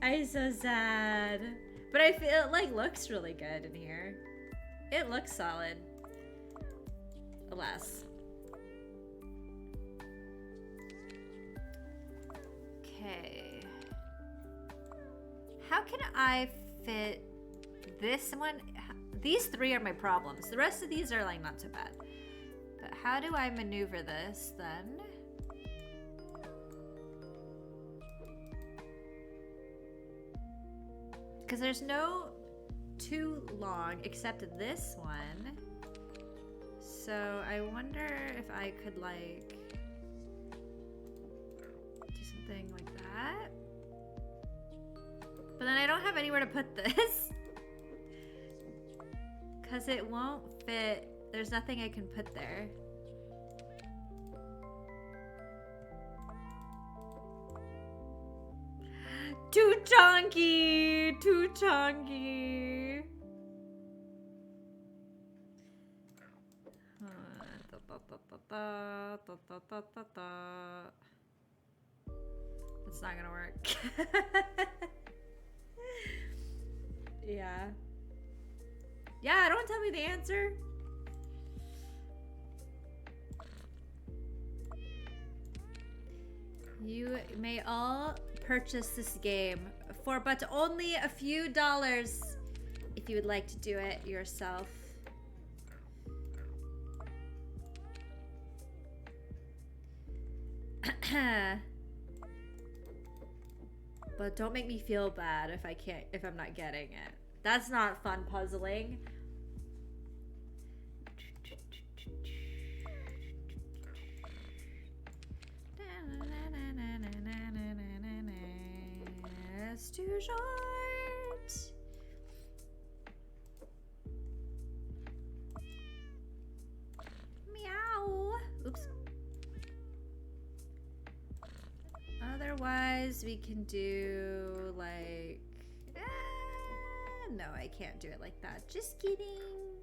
I'm so sad. But I feel it like looks really good in here. It looks solid. Alas. Okay. How can I fit this one? These three are my problems. The rest of these are like not so bad. But how do I maneuver this then? Because there's no too long except this one. So I wonder if I could like do something like that. But then I don't have anywhere to put this. Because it won't fit. There's nothing I can put there. Too chunky! Too chunky! That's not gonna work. Yeah. Yeah, don't tell me the answer. You may all purchase this game for but only a few dollars if you would like to do it yourself. But don't make me feel bad if I'm not getting it. That's not fun puzzling. It's too short. Meow. Oops. Otherwise, we can do like... no, I can't do it like that. Just kidding.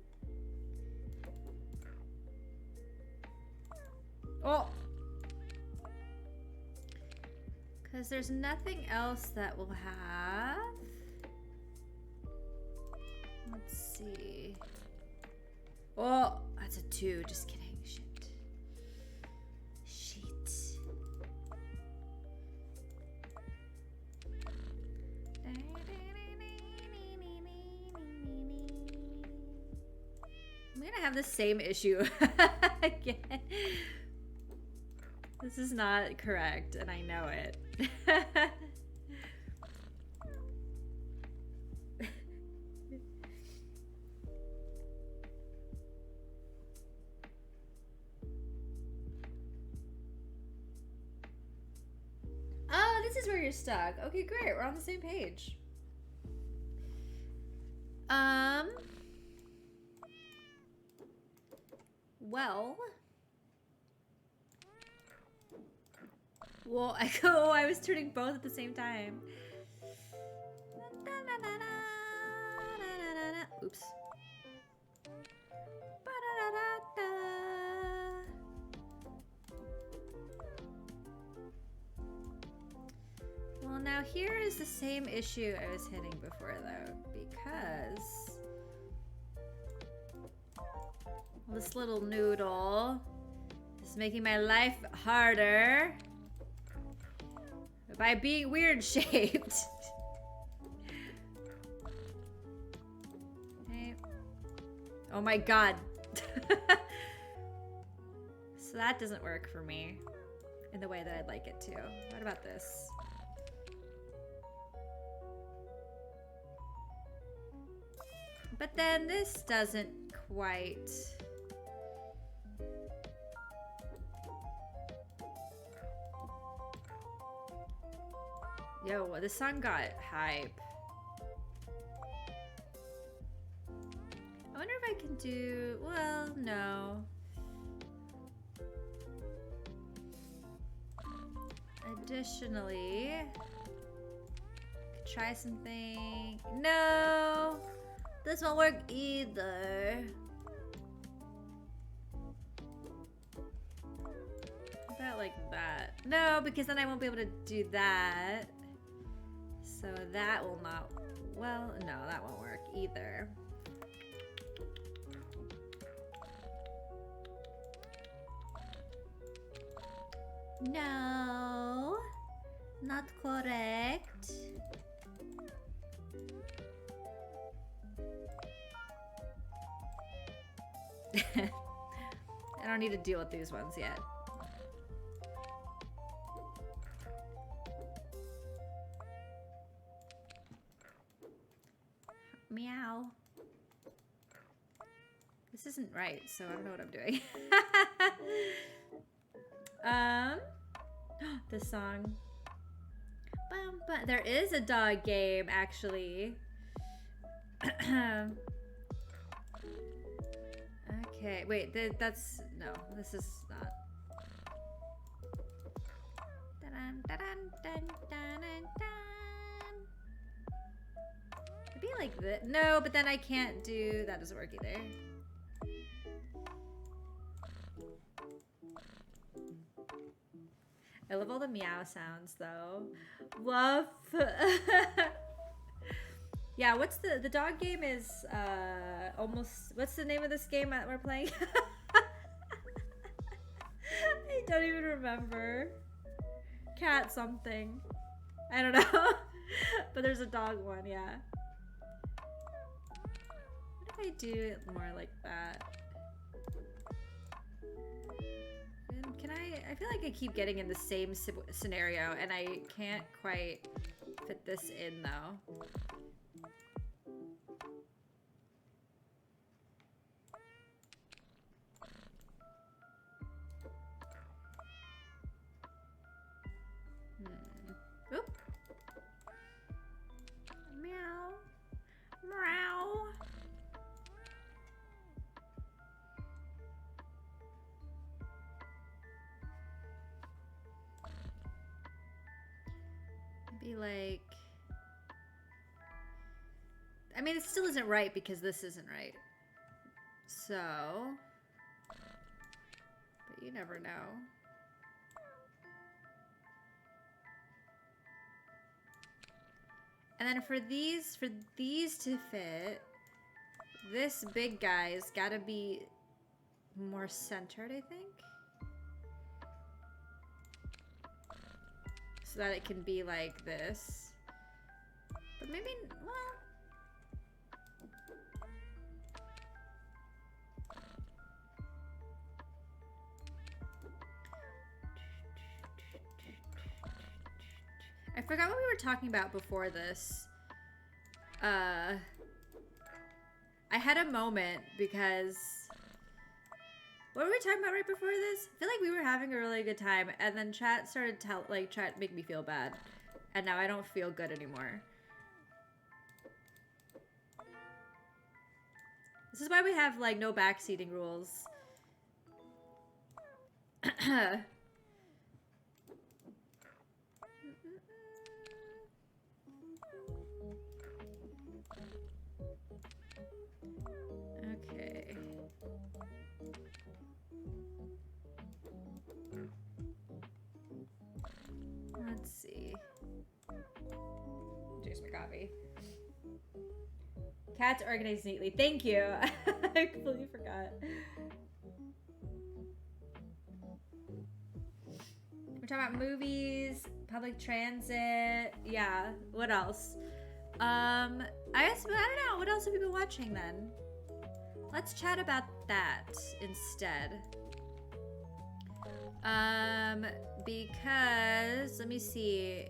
Oh! Because there's nothing else that we'll have. Let's see. Oh, that's a 2. Just kidding. Shit. Shit. I'm gonna have the same issue again. This is not correct, and I know it. Oh, this is where you're stuck. Okay, great. We're on the same page. Well, I was turning both at the same time. Oops. Well, now here is the same issue I was hitting before, though, because this little noodle is making my life harder by being weird shaped. Okay. Oh my god. So that doesn't work for me in the way that I'd like it to. What about this? But then this doesn't quite. Yo, the song got hype. I wonder if I can do, well, no. Additionally, could try something. No, this won't work either. About like that. No, because then I won't be able to do that. So that will not, well, no, that won't work either. No, not correct. I don't need to deal with these ones yet. Meow. This isn't right, so I don't know what I'm doing. This song. But there is a dog game, actually. Okay, wait, that's, no, this is not. It'd be like this. No, but then I can't do, that doesn't work either. I love all the meow sounds though. Woof. Yeah, what's the dog game is almost, what's the name of this game that we're playing? I don't even remember. Cat something. I don't know. But there's a dog one, yeah. What if I do it more like that? Can I feel like I keep getting in the same scenario and I can't quite fit this in though. Oop. Meow. Meow. Be like, I mean, it still isn't right because this isn't right. So, but you never know. And then for these to fit, this big guy's gotta be more centered, I think. So that it can be like this. But maybe, well. forgot what we were talking about before this. I had a moment because... What were we talking about right before this? I feel like we were having a really good time, and then chat started trying to make me feel bad. And now I don't feel good anymore. This is why we have, like, no backseating rules. Okay. Let's see. Here's my coffee. Cats organized neatly. Thank you. I completely forgot. We're talking about movies, public transit. Yeah. What else? I guess, I don't know. What else have you been watching then? Let's chat about that instead. Because let me see.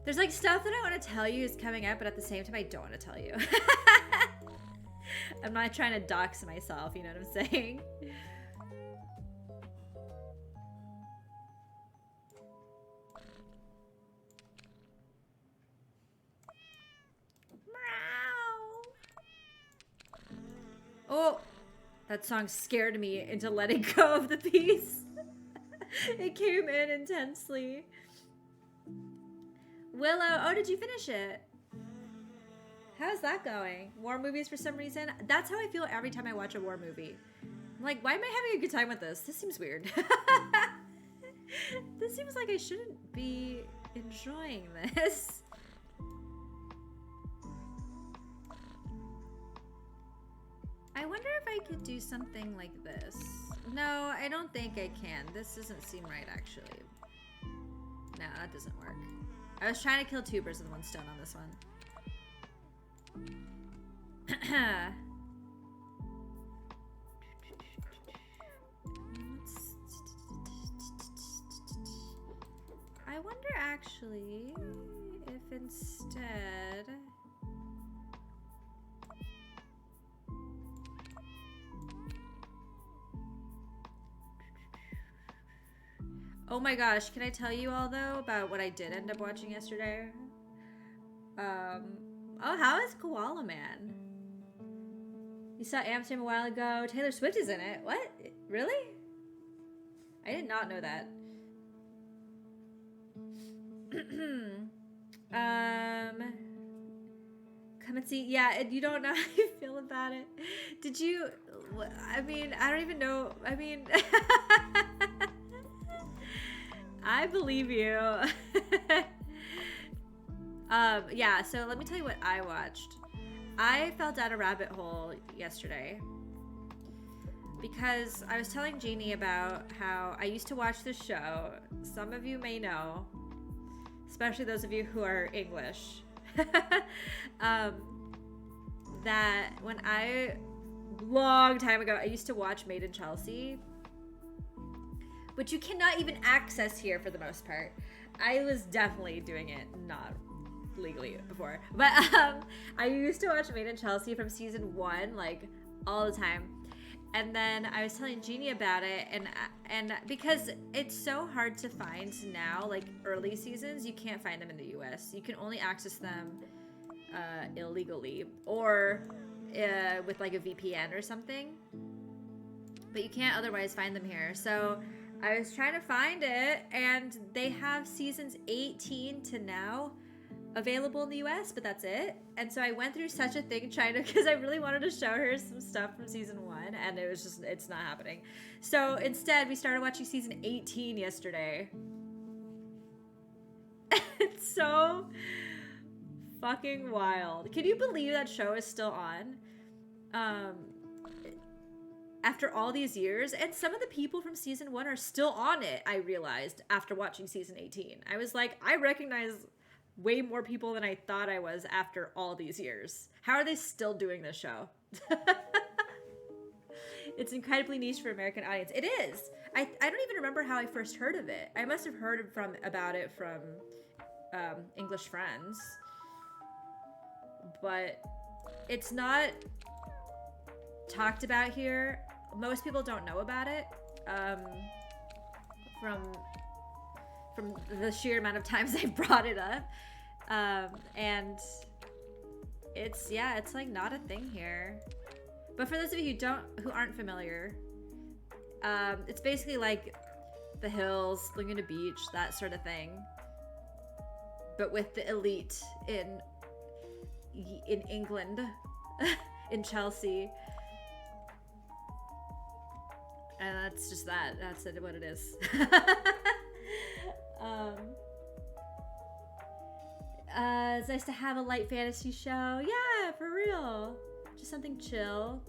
There's like stuff that I want to tell you is coming up, but at the same time I don't want to tell you. I'm not trying to dox myself, you know what I'm saying? Oh, that song scared me into letting go of the piece. It came in intensely. Willow, oh, did you finish it? How's that going? War movies for some reason? That's how I feel every time I watch a war movie. I'm like, why am I having a good time with this? This seems weird. This seems like I shouldn't be enjoying this. I wonder if I could do something like this. No, I don't think I can. This doesn't seem right, actually. No, that doesn't work. I was trying to kill two birds with one stone on this one. I wonder, actually, if instead... Oh my gosh, can I tell you all though about what I did end up watching yesterday? Oh, how is Koala Man? You saw Amsterdam a while ago. Taylor Swift is in it. What? Really? I did not know that. Come and see. Yeah, you don't know how you feel about it. Did you? I mean, I don't even know. I mean... I believe you. Yeah, so let me tell you what I watched. I fell down a rabbit hole yesterday because I was telling Jeannie about how I used to watch this show. Some of you may know, especially those of you who are English, that when long time ago, I used to watch Made in Chelsea, which you cannot even access here for the most part. I was definitely doing it not legally before, but I used to watch Made in Chelsea from season 1 like all the time. And then I was telling Jeannie about it, and because it's so hard to find now, like early seasons, you can't find them in the US. You can only access them illegally or with like a VPN or something, but you can't otherwise find them here. So I was trying to find it, and they have seasons 18 to now available in the US, but that's it. And so I went through such a thing trying to, because I really wanted to show her some stuff from season 1, and it was just, it's not happening. So instead, we started watching season 18 yesterday. It's so fucking wild. Can you believe that show is still on? After all these years, and some of the people from season 1 are still on it, I realized after watching season 18. I was like, I recognize way more people than I thought I was after all these years. How are they still doing this show? It's incredibly niche for American audience. It is. I don't even remember how I first heard of it. I must have heard about it from English friends, but it's not talked about here. Most people don't know about it from the sheer amount of times I've brought it up, and it's like not a thing here. But for those of you who aren't familiar, it's basically like The Hills, Laguna Beach, that sort of thing, but with the elite in England, in Chelsea. And that's just that. That's what it is. It's nice to have a light fantasy show. Yeah, for real. Just something chill.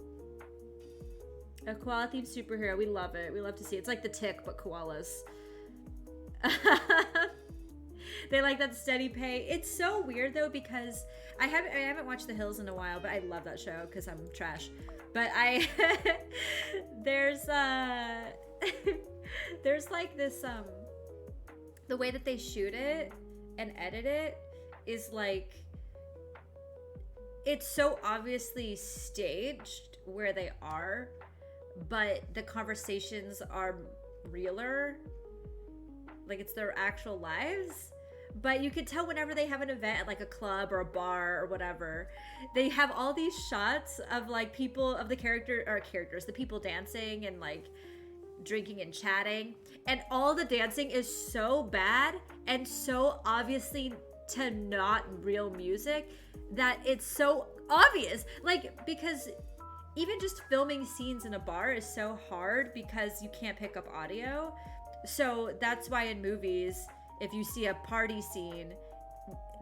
A koala-themed superhero. We love it. We love to see it. It's like The Tick, but koalas. They like that steady pay. It's so weird though, because I haven't watched The Hills in a while, but I love that show because I'm trash. But there's like this the way that they shoot it and edit it is like, it's so obviously staged where they are, but the conversations are realer, like it's their actual lives. But you can tell whenever they have an event at like a club or a bar or whatever, they have all these shots of like people, of the characters, the people dancing and like drinking and chatting, and all the dancing is so bad and so obviously to not real music that it's so obvious. Like, because even just filming scenes in a bar is so hard because you can't pick up audio. So that's why in movies, if you see a party scene,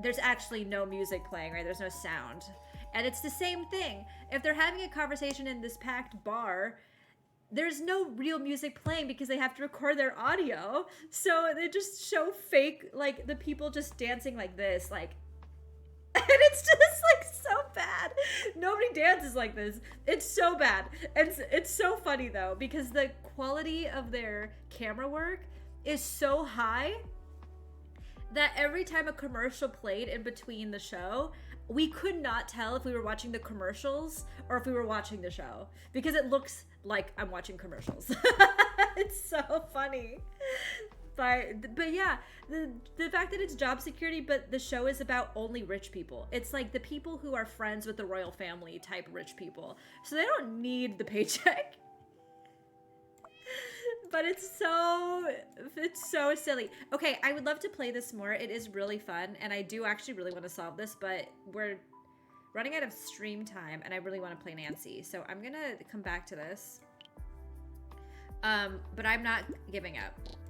there's actually no music playing, right? There's no sound. And it's the same thing. If they're having a conversation in this packed bar, there's no real music playing because they have to record their audio. So they just show fake, like the people just dancing like this, like, and it's just like so bad. Nobody dances like this. It's so bad. And it's so funny though, because the quality of their camera work is so high that every time a commercial played in between the show, we could not tell if we were watching the commercials or if we were watching the show, because it looks like I'm watching commercials. It's so funny. But yeah, the fact that it's job security, but the show is about only rich people. It's like the people who are friends with the royal family type rich people. So they don't need the paycheck. But it's so silly. Okay, I would love to play this more. It is really fun, and I do actually really want to solve this, but we're running out of stream time, and I really want to play Nancy. So I'm gonna come back to this. But I'm not giving up.